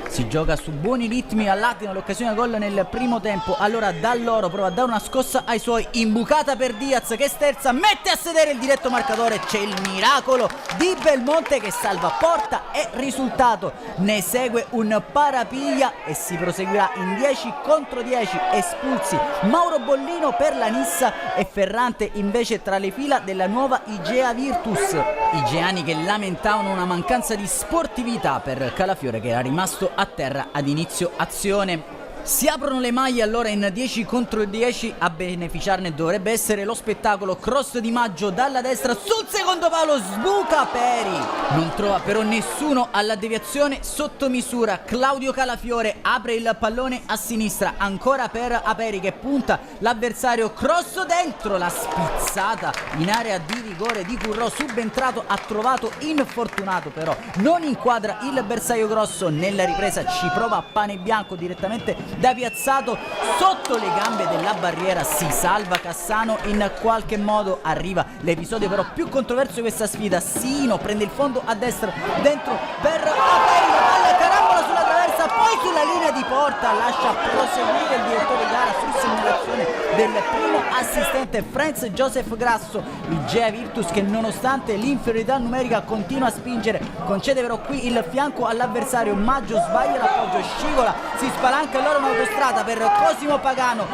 Si gioca su buoni ritmi, all'attimo l'occasione gol nel primo tempo. Allora Dall'Oro prova a dare una scossa ai suoi, imbucata per Diaz che sterza, mette a sedere il diretto marcatore. C'è il miracolo di Belmonte che salva porta e risultato. Ne segue un parapiglia e si proseguirà in 10 contro 10. Espulsi Mauro Bollino per la Nissa e Ferrante invece tra le fila della nuova Igea Virtus. Igeani che lamentavano una mancanza di sportività per Calafiore che era rimasto a terra ad inizio azione. Si aprono le maglie allora in 10 contro 10, a beneficiarne dovrebbe essere lo spettacolo. Cross di Maggio dalla destra sul secondo palo, sbuca Peri, non trova però nessuno alla deviazione sotto misura. Claudio Calafiore apre il pallone a sinistra, ancora per Aperi che punta l'avversario, cross dentro, la spizzata in area di rigore di Currò, subentrato, ha trovato infortunato però non inquadra il bersaglio grosso. Nella ripresa ci prova Pane Bianco direttamente da piazzato sotto le gambe della barriera, si salva Cassano in qualche modo. Arriva l'episodio però più controverso di questa sfida, Sino prende il fondo a destra, dentro per Aperi, la palla carambola sulla traversa, poi sulla linea di porta, lascia proseguire il direttore gara su segnalazione del primo assistente Franz Joseph Grasso. Igea Virtus che nonostante l'inferiorità numerica continua a spingere, concede però qui il fianco all'avversario. Maggio sbaglia l'appoggio, scivola, si spalanca allora un'autostrada per Cosimo Pagano,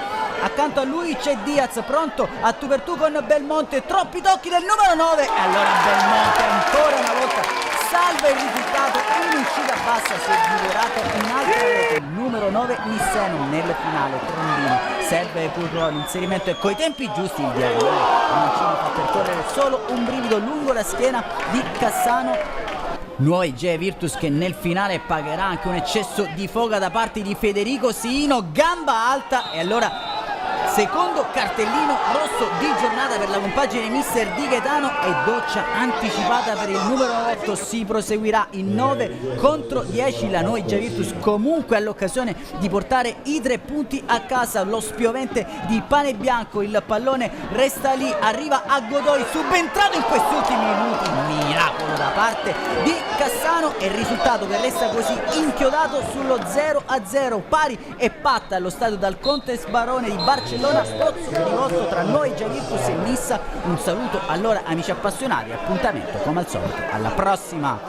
accanto a lui c'è Diaz pronto a tu per tu con Belmonte, troppi tocchi del numero 9 e allora Belmonte ancora una volta salva il risultato in uscita bassa. Si è divorato un'altra rete il numero 9 Nisseno nel finale. Trombino serve Currò, l'inserimento e coi tempi giusti il diagonale Mancino fa percorrere solo un brivido lungo la schiena di Cassano. Nuova Igea Virtus che nel finale pagherà anche un eccesso di foga da parte di Federico Sino, gamba alta e allora secondo cartellino rosso di giornata per la compagine mister Di Gaetano e doccia anticipata per il numero 8. Si proseguirà in 9 contro 10. La nuova Igea Virtus comunque ha l'occasione di portare i 3 punti a casa. Lo spiovente di Pane Bianco, il pallone resta lì, arriva a Godoy, subentrato in questi ultimi minuti, miracolo da parte di Cassano e il risultato che resta così inchiodato sullo 0-0, pari e patta allo stadio dal Contes Barone di Barcellona. Sprozzo rivolto tra noi Igea Virtus e Nissa. Un saluto allora amici appassionati, appuntamento come al solito alla prossima.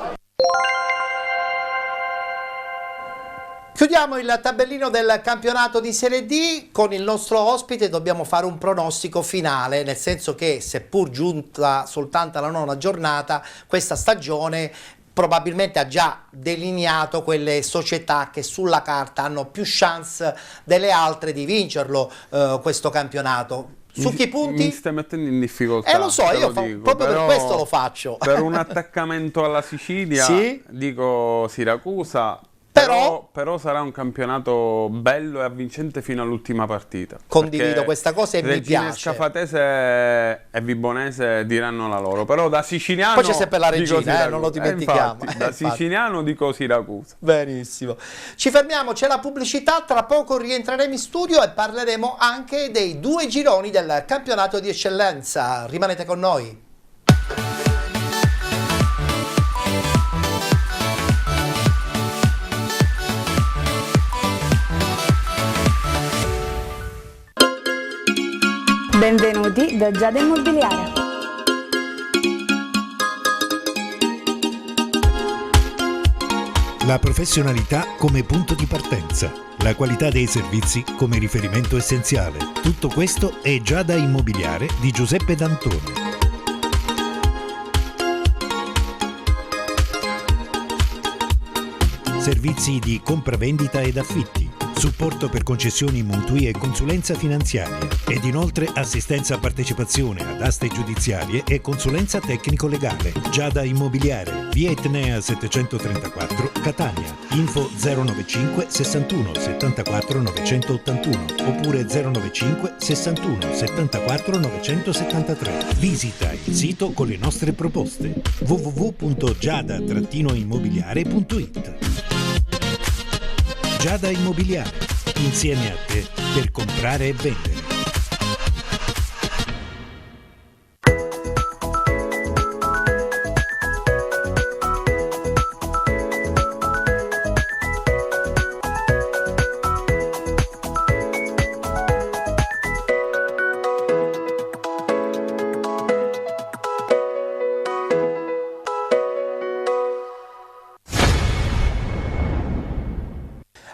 Chiudiamo il tabellino del campionato di Serie D con il nostro ospite. Dobbiamo fare un pronostico finale, nel senso che seppur giunta soltanto alla 9ª giornata, questa stagione probabilmente ha già delineato quelle società che sulla carta hanno più chance delle altre di vincerlo questo campionato. Su che punti? Mi stai mettendo in difficoltà. Lo so, io proprio per questo lo faccio. Per un attaccamento alla Sicilia, sì? dico Siracusa. Però sarà un campionato bello e avvincente fino all'ultima partita. Condivido questa cosa e mi piace. Scafatese e Vibonese diranno la loro, però da siciliano poi c'è sempre la regina, non lo dimentichiamo. Infatti, da siciliano dico Siracusa. Benissimo. Ci fermiamo, c'è la pubblicità, tra poco rientreremo in studio e parleremo anche dei 2 gironi del campionato di eccellenza. Rimanete con noi. Benvenuti da Giada Immobiliare. La professionalità come punto di partenza, la qualità dei servizi come riferimento essenziale. Tutto questo è Giada Immobiliare di Giuseppe D'Antoni. Servizi di compravendita ed affitti, supporto per concessioni mutui e consulenza finanziaria ed inoltre assistenza a partecipazione ad aste giudiziarie e consulenza tecnico-legale. Giada Immobiliare, via Etnea 734, Catania. Info 095 61 74 981 oppure 095 61 74 973. Visita il sito con le nostre proposte www.giada-immobiliare.it. Giada Immobiliare, insieme a te per comprare e vendere.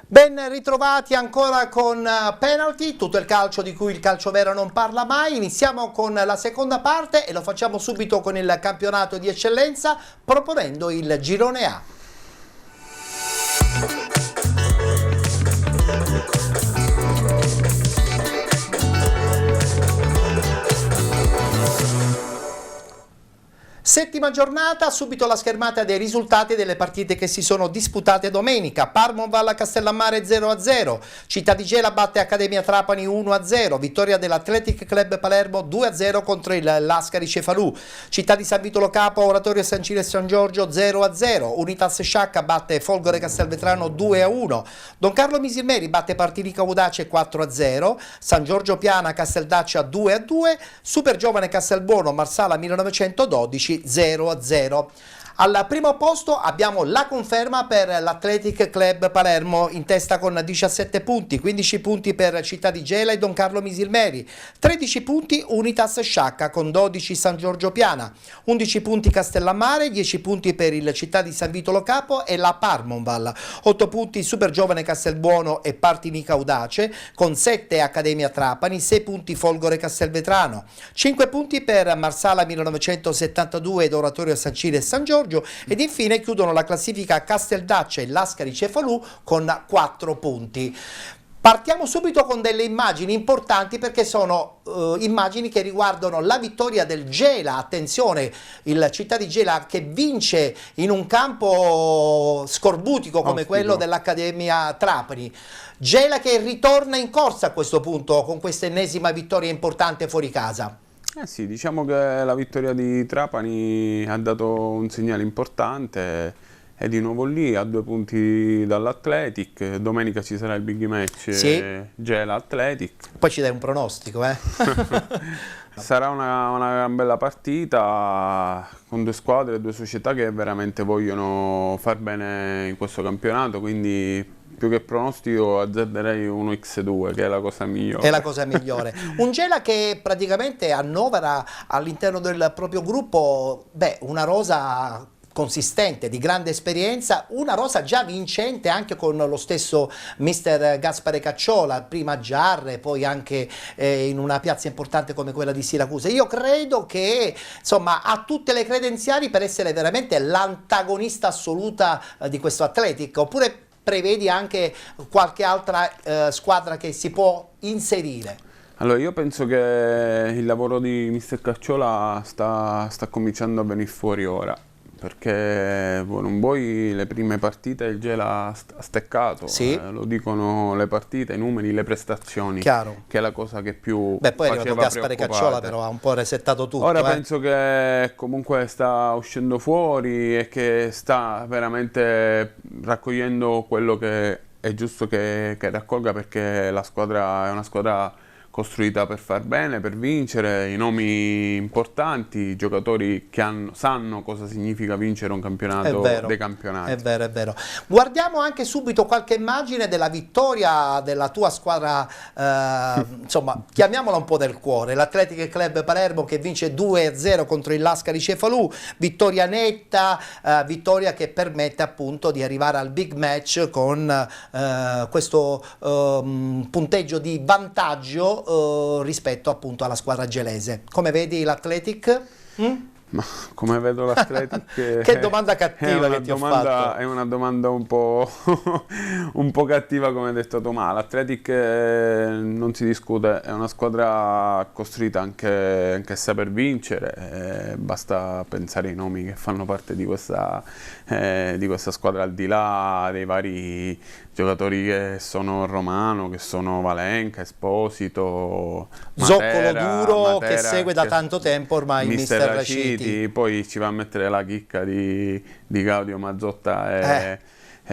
Ben ritrovati ancora con Penalty, tutto il calcio di cui il calcio vero non parla mai. Iniziamo con la seconda parte e lo facciamo subito con il campionato di eccellenza proponendo il girone A. Settima giornata, subito la schermata dei risultati delle partite che si sono disputate domenica. Parmonval Castellammare 0-0, Città di Gela batte Accademia Trapani 1-0, vittoria dell'Athletic Club Palermo 2-0 contro il Lascari Cefalù, Città di San Vitolo Capo, Oratorio San Cile e San Giorgio 0-0, Unitas Sciacca batte Folgore Castelvetrano 2-1, Don Carlo Misilmeri batte Partinica Audace 4-0, San Giorgio Piana Casteldaccia 2-2, Super Giovane Castelbuono Marsala 1912 0-0. Al primo posto abbiamo la conferma per l'Athletic Club Palermo in testa con 17 punti, 15 punti per Città di Gela e Don Carlo Misilmeri, 13 punti Unitas Sciacca con 12 San Giorgio Piana, 11 punti Castellammare, 10 punti per il Città di San Vitolo Capo e la Parmonval, 8 punti Super Giovane Castelbuono e Partinica Audace con 7 Accademia Trapani, 6 punti Folgore Castelvetrano, 5 punti per Marsala 1972 ed Oratorio San Cile e San Giorgio ed infine chiudono la classifica Casteldaccia e Lascari Cefalù con 4 punti. Partiamo subito con delle immagini importanti perché sono immagini che riguardano la vittoria del Gela. Attenzione, il Città di Gela che vince in un campo scorbutico come quello dell'Accademia Trapani. Gela che ritorna in corsa a questo punto con questa ennesima vittoria importante fuori casa. Sì, diciamo che la vittoria di Trapani ha dato un segnale importante, è di nuovo lì a 2 punti dall'Athletic, domenica ci sarà il big match Gela-Athletic. Poi ci dai un pronostico, Sarà una gran bella partita con 2 squadre, 2 società che veramente vogliono far bene in questo campionato, quindi più che pronostico azzarderei 1x2 che è la cosa migliore. È la cosa migliore. Un Gela che praticamente annovera all'interno del proprio gruppo una rosa consistente, di grande esperienza, una rosa già vincente anche con lo stesso mister Gaspare Cacciola, prima a Giarre, poi anche in una piazza importante come quella di Siracusa. Io credo che insomma ha tutte le credenziali per essere veramente l'antagonista assoluta di questo Athletic, oppure prevedi anche qualche altra squadra che si può inserire? Allora, io penso che il lavoro di Mister Cacciola sta cominciando a venire fuori ora, perché non vuoi le prime partite il Gela ha steccato, Sì. Lo dicono le partite, i numeri, le prestazioni, Chiaro. che è la cosa che più Beh, poi è arrivato faceva Gaspare preoccupare. Cacciola, però ha un po' resettato tutto. Ora penso che comunque sta uscendo fuori e che sta veramente raccogliendo quello che è giusto che raccolga, perché la squadra è una squadra costruita per far bene, per vincere, i nomi importanti, i giocatori che sanno cosa significa vincere un campionato dei campionati. È vero, è vero. Guardiamo anche subito qualche immagine della vittoria della tua squadra, insomma, chiamiamola un po' del cuore, l'Athletic Club Palermo, che vince 2-0 contro il Lascari Cefalù, vittoria netta, vittoria che permette appunto di arrivare al big match con questo punteggio di vantaggio rispetto appunto alla squadra gelese. Come vedi l'Athletic? Ma come vedo l'Athletic che domanda cattiva che ti ho fatto. È una domanda un po' cattiva, come hai detto tu, ma l'Athletic non si discute, è una squadra costruita anche a saper vincere, basta pensare ai nomi che fanno parte di questa squadra, al di là dei vari giocatori che sono Romano, che sono Valenca, Esposito, Zoccolo duro che segue da tanto tempo ormai il Mister Raciti. Poi ci va a mettere la chicca di Gaudio Mazzotta e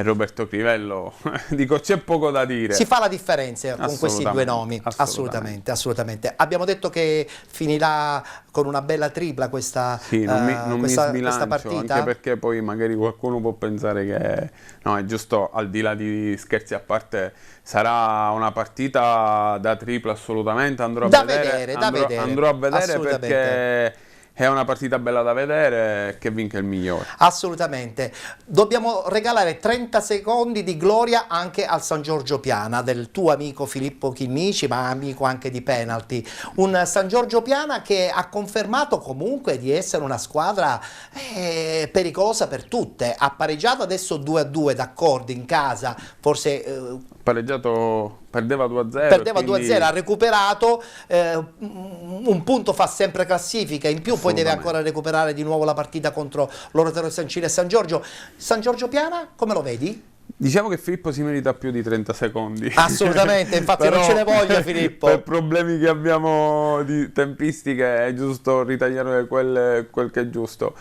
Roberto Crivello. Dico, c'è poco da dire. Si fa la differenza con questi due nomi, assolutamente. Abbiamo detto che finirà con una bella tripla questa, questa partita. Anche perché poi magari qualcuno può pensare che no, è giusto, al di là di scherzi a parte, sarà una partita da tripla assolutamente, andrò a vedere perché è una partita bella da vedere, che vinca il migliore. Assolutamente. Dobbiamo regalare 30 secondi di gloria anche al San Giorgio Piana, del tuo amico Filippo Chinnici, ma amico anche di penalty. Un San Giorgio Piana che ha confermato comunque di essere una squadra pericolosa per tutte. Ha pareggiato adesso 2-2, d'accordo, in casa, forse... perdeva 2-0. Perdeva 2-0, ha recuperato, un punto fa sempre classifica, in più poi deve ancora recuperare di nuovo la partita contro l'Orotero Sancile e San Giorgio. San Giorgio Piana, come lo vedi? Diciamo che Filippo si merita più di 30 secondi. Assolutamente, infatti non ce ne voglio Filippo. Per problemi che abbiamo di tempistiche è giusto ritagliare quel che è giusto.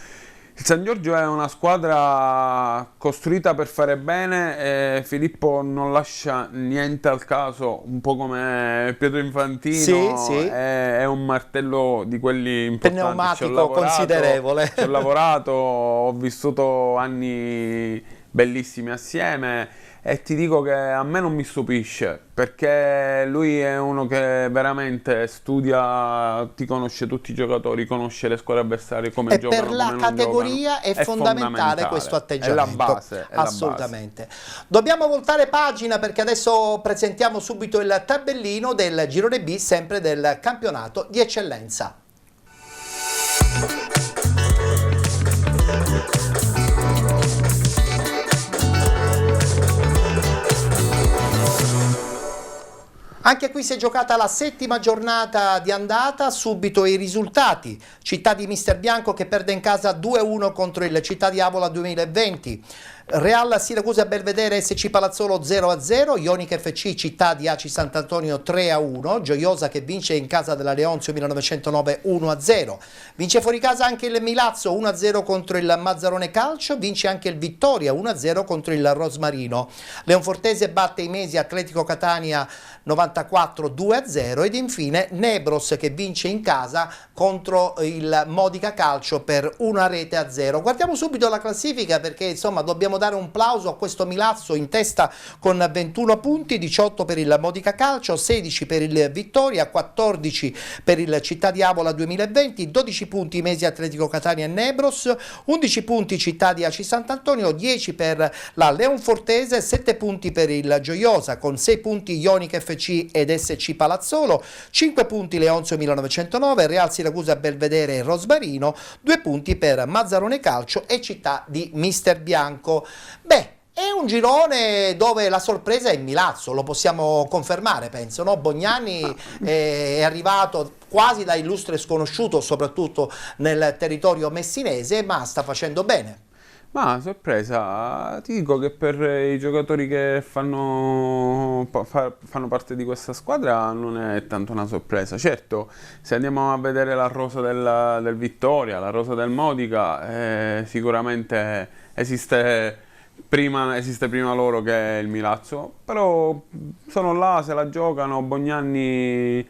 Il San Giorgio è una squadra costruita per fare bene e Filippo non lascia niente al caso, un po' come Pietro Infantino. Sì. È un martello di quelli importanti. Pneumatico considerevole. Ci ho lavorato, ho vissuto anni bellissimi assieme e ti dico che a me non mi stupisce, perché lui è uno che veramente studia, ti conosce tutti i giocatori, conosce le squadre avversarie, come giocano, per la categoria è fondamentale questo atteggiamento. È la base, assolutamente. Dobbiamo voltare pagina perché adesso presentiamo subito il tabellino del girone B, sempre del campionato di eccellenza. Anche qui si è giocata la settima giornata di andata, subito i risultati. Città di Mister Bianco che perde in casa 2-1 contro il Città di Avola 2020. Real Siracusa Belvedere SC Palazzolo 0-0, Ionica FC Città di Aci Sant'Antonio 3-1, Gioiosa che vince in casa della Leonzio 1909 1-0, vince fuori casa anche il Milazzo 1-0 contro il Mazzarone Calcio, vince anche il Vittoria 1-0 contro il Rosmarino, Leonfortese batte i Mesi Atletico Catania 94 2-0 ed infine Nebros che vince in casa contro il Modica Calcio per 1-0. Guardiamo subito la classifica perché insomma dobbiamo dare un plauso a questo Milazzo in testa con 21 punti, 18 per il Modica Calcio, 16 per il Vittoria, 14 per il Città di Avola 2020, 12 punti Mesi Atletico Catania e Nebros, 11 punti Città di Aci Sant'Antonio, 10 per la Leonfortese, 7 punti per il Gioiosa, con 6 punti Ionica FC ed SC Palazzolo, 5 punti Leonzio 1909, Real Siracusa Belvedere e Rosmarino, 2 punti per Mazzarone Calcio e Città di Mister Bianco. Beh, È un girone dove la sorpresa è Milazzo, lo possiamo confermare, penso, no? Bognani è arrivato quasi da illustre sconosciuto, soprattutto nel territorio messinese, ma sta facendo bene. Ma sorpresa, ti dico che per i giocatori che fanno parte di questa squadra non è tanto una sorpresa. Certo, se andiamo a vedere la rosa del Vittoria, la rosa del Modica, sicuramente esiste prima loro che il Milazzo, però sono là, se la giocano. Bognani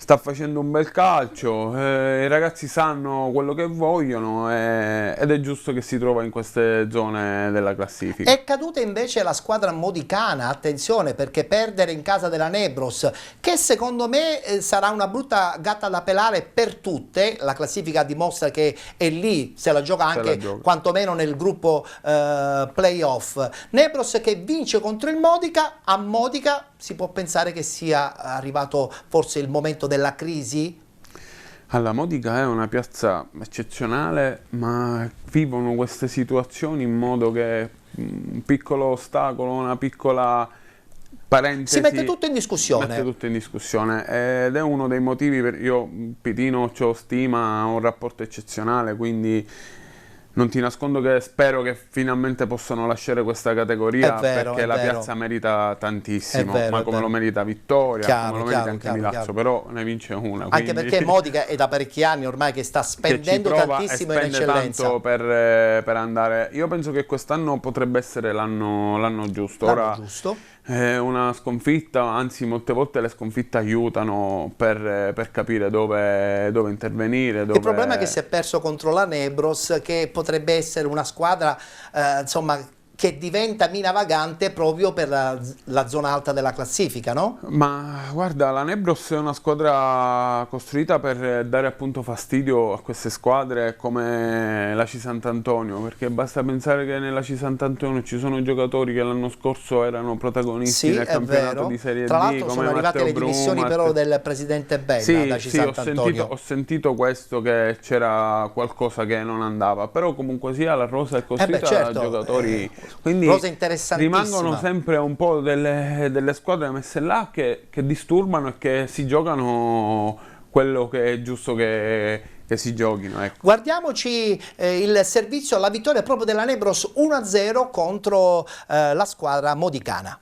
sta facendo un bel calcio, i ragazzi sanno quello che vogliono ed è giusto che si trova in queste zone della classifica. È caduta invece la squadra modicana, attenzione, perché perdere in casa della Nebros, che secondo me sarà una brutta gatta da pelare per tutte. La classifica dimostra che è lì, se la gioca anche quantomeno nel gruppo playoff. Nebros che vince contro il Modica. A Modica si può pensare che sia arrivato forse il momento della crisi? Alla Modica è una piazza eccezionale, ma vivono queste situazioni in modo che un piccolo ostacolo, una piccola parentesi, si mette tutto in discussione. Mette tutto in discussione ed è uno dei motivi per io Pitino c'ho stima, ho un rapporto eccezionale, quindi non ti nascondo che spero che finalmente possano lasciare questa categoria, perché la piazza merita tantissimo, ma come lo merita Vittoria, come lo merita anche Milazzo, però ne vince una. Anche perché Modica è da parecchi anni ormai che sta spendendo tantissimo in eccellenza. Tanto per andare. Io penso che quest'anno potrebbe essere l'anno giusto. Ora è una sconfitta, anzi molte volte le sconfitte aiutano per capire dove intervenire. Il problema è che si è perso contro la Nebros, che potrebbe essere una squadra insomma, che diventa mina vagante proprio per la zona alta della classifica, no? Ma guarda, la Nebros è una squadra costruita per dare appunto fastidio a queste squadre come la Sant'Antonio, perché basta pensare che nella Sant'Antonio ci sono giocatori che l'anno scorso erano protagonisti nel campionato di Serie D. Tra l'altro sono arrivate le dimissioni però del presidente Bella da Sant'Antonio. Ho sentito questo, che c'era qualcosa che non andava, però comunque sia la rosa è costruita da giocatori. Quindi rimangono sempre un po' delle squadre messe là che disturbano e che si giocano quello che è giusto che si giochino. Ecco. Guardiamoci il servizio alla vittoria proprio della Nebros 1-0 contro la squadra modicana.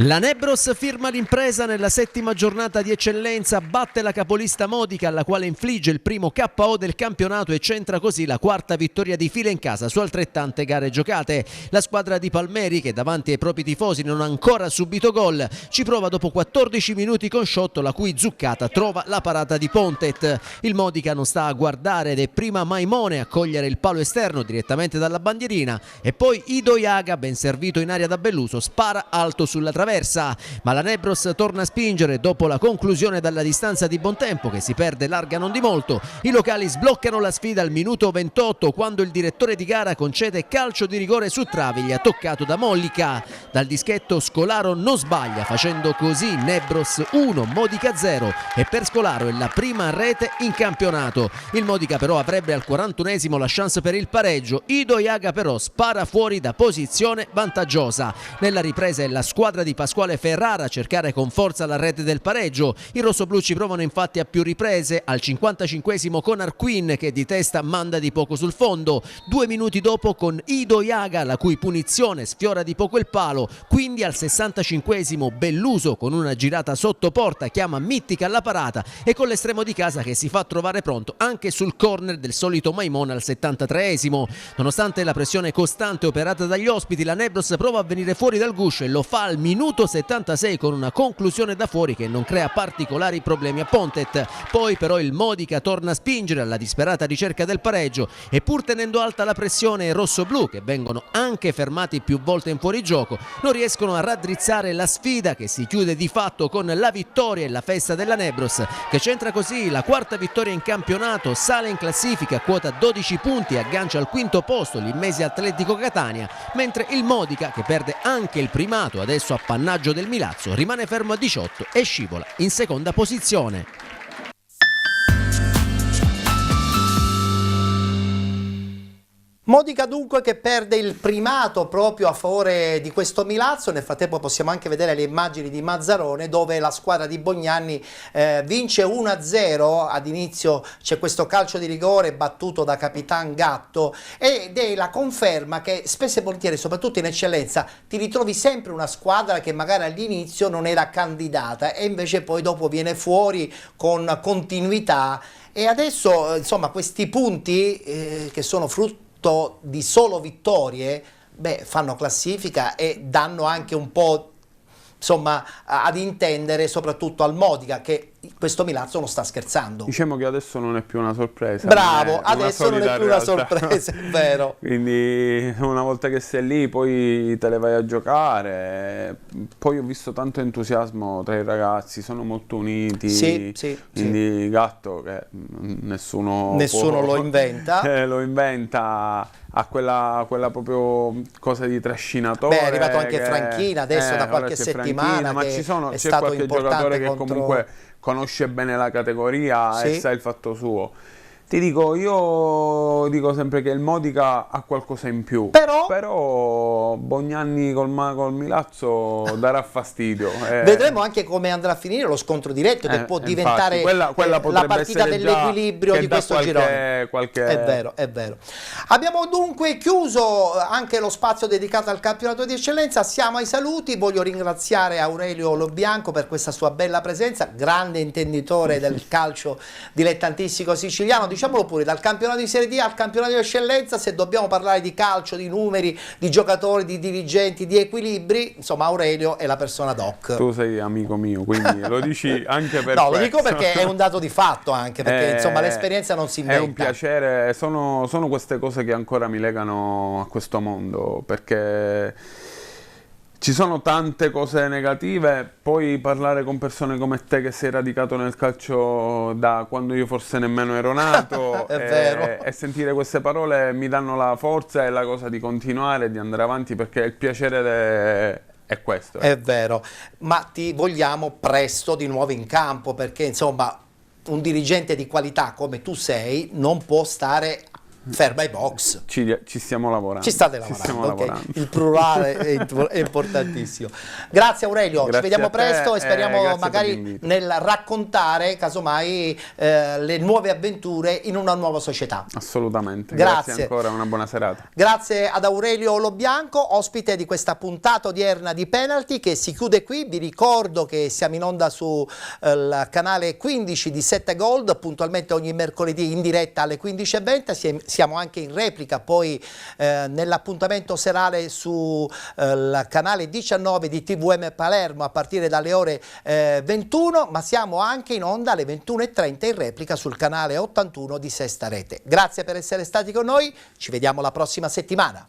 La Nebros firma l'impresa nella 7ª giornata di eccellenza, batte la capolista Modica alla quale infligge il primo KO del campionato e centra così la 4ª vittoria di fila in casa su altrettante gare giocate. La squadra di Palmeri, che davanti ai propri tifosi non ha ancora subito gol, ci prova dopo 14 minuti con Sciotto, la cui zuccata trova la parata di Pontet. Il Modica non sta a guardare ed è prima Maimone a cogliere il palo esterno direttamente dalla bandierina e poi Ido Iaga, ben servito in aria da Belluso, spara alto sulla traversa, ma la Nebros torna a spingere dopo la conclusione dalla distanza di buon tempo che si perde larga non di molto. I locali sbloccano la sfida al minuto 28 quando il direttore di gara concede calcio di rigore su Travaglia toccato da Mollica. Dal dischetto Scolaro non sbaglia, facendo così Nebros 1 Modica 0 e per Scolaro è la prima rete in campionato. Il Modica però avrebbe al 41esimo la chance per il pareggio. Ido Iaga però spara fuori da posizione vantaggiosa. Nella ripresa è la squadra di Pasquale Ferrara a cercare con forza la rete del pareggio. I rossoblu ci provano infatti a più riprese, al 55esimo con Arquin che di testa manda di poco sul fondo, 2 minuti dopo con Ido Iaga la cui punizione sfiora di poco il palo, quindi al 65esimo Belluso con una girata sotto porta chiama Mittica alla parata e con l'estremo di casa che si fa trovare pronto anche sul corner del solito Maimone al 73esimo. Nonostante la pressione costante operata dagli ospiti, la Nebros prova a venire fuori dal guscio e lo fa al minuto minuto 76 con una conclusione da fuori che non crea particolari problemi a Pontet. Poi però il Modica torna a spingere alla disperata ricerca del pareggio e pur tenendo alta la pressione i rossoblù, che vengono anche fermati più volte in fuorigioco, non riescono a raddrizzare la sfida che si chiude di fatto con la vittoria e la festa della Nebros, che centra così la quarta vittoria in campionato, sale in classifica a quota 12 punti e aggancia al quinto posto l'Immesi Atletico Catania, mentre il Modica, che perde anche il primato adesso appannaggio del Milazzo, rimane fermo a 18 e scivola in seconda posizione. Modica dunque che perde il primato proprio a favore di questo Milazzo. Nel frattempo possiamo anche vedere le immagini di Mazzarone, dove la squadra di Bognanni vince 1-0. Ad inizio c'è questo calcio di rigore battuto da Capitan Gatto ed è la conferma che spesso e volentieri, soprattutto in eccellenza, ti ritrovi sempre una squadra che magari all'inizio non era candidata e invece poi dopo viene fuori con continuità. E adesso insomma questi punti che sono frutto di solo vittorie, fanno classifica e danno anche un po', insomma, ad intendere soprattutto al Modica che questo Milazzo non sta scherzando. Diciamo che adesso non è più una sorpresa. Bravo, adesso non è più una sorpresa, è vero. Quindi una volta che sei lì poi te le vai a giocare. Poi ho visto tanto entusiasmo tra i ragazzi, sono molto uniti. Sì, quindi sì. Gatto, che nessuno lo inventa. Lo inventa. A quella proprio cosa di trascinatore. È arrivato anche Franchina adesso da qualche settimana, ma che c'è stato qualche giocatore che contro... comunque conosce bene la categoria e sa il fatto suo. Ti dico, io dico sempre che il Modica ha qualcosa in più, però Bognanni col Milazzo darà fastidio. Vedremo anche come andrà a finire lo scontro diretto, che può diventare quella la partita dell'equilibrio di questo girone. È vero, è vero. Abbiamo dunque chiuso anche lo spazio dedicato al campionato di eccellenza, siamo ai saluti, voglio ringraziare Aurelio Lobianco per questa sua bella presenza, grande intenditore del calcio dilettantistico siciliano. Diciamolo pure, dal campionato di Serie D al campionato di eccellenza, se dobbiamo parlare di calcio, di numeri, di giocatori, di dirigenti, di equilibri, insomma Aurelio è la persona doc. Tu sei amico mio, quindi lo dici anche per No, lo dico perché è un dato di fatto anche, perché insomma l'esperienza non si inventa. È un piacere, sono queste cose che ancora mi legano a questo mondo, perché ci sono tante cose negative, poi parlare con persone come te che sei radicato nel calcio da quando io forse nemmeno ero nato e sentire queste parole mi danno la forza e la cosa di continuare, di andare avanti, perché il piacere è questo. È vero, ma ti vogliamo presto di nuovo in campo, perché insomma un dirigente di qualità come tu sei non può stare ferma ai box. Ci stiamo lavorando. Ci state lavorando. Il plurale è importantissimo. Grazie Aurelio, ci vediamo presto e speriamo magari nel raccontare casomai le nuove avventure in una nuova società. Assolutamente. Grazie ancora, una buona serata. Grazie ad Aurelio Lobianco, ospite di questa puntata odierna di Penalty che si chiude qui. Vi ricordo che siamo in onda sul canale 15 di 7 Gold, puntualmente ogni mercoledì in diretta alle 15:20. Siamo anche in replica poi nell'appuntamento serale sul canale 19 di TVM Palermo a partire dalle ore 21, ma siamo anche in onda alle 21:30 in replica sul canale 81 di Sesta Rete. Grazie per essere stati con noi, ci vediamo la prossima settimana.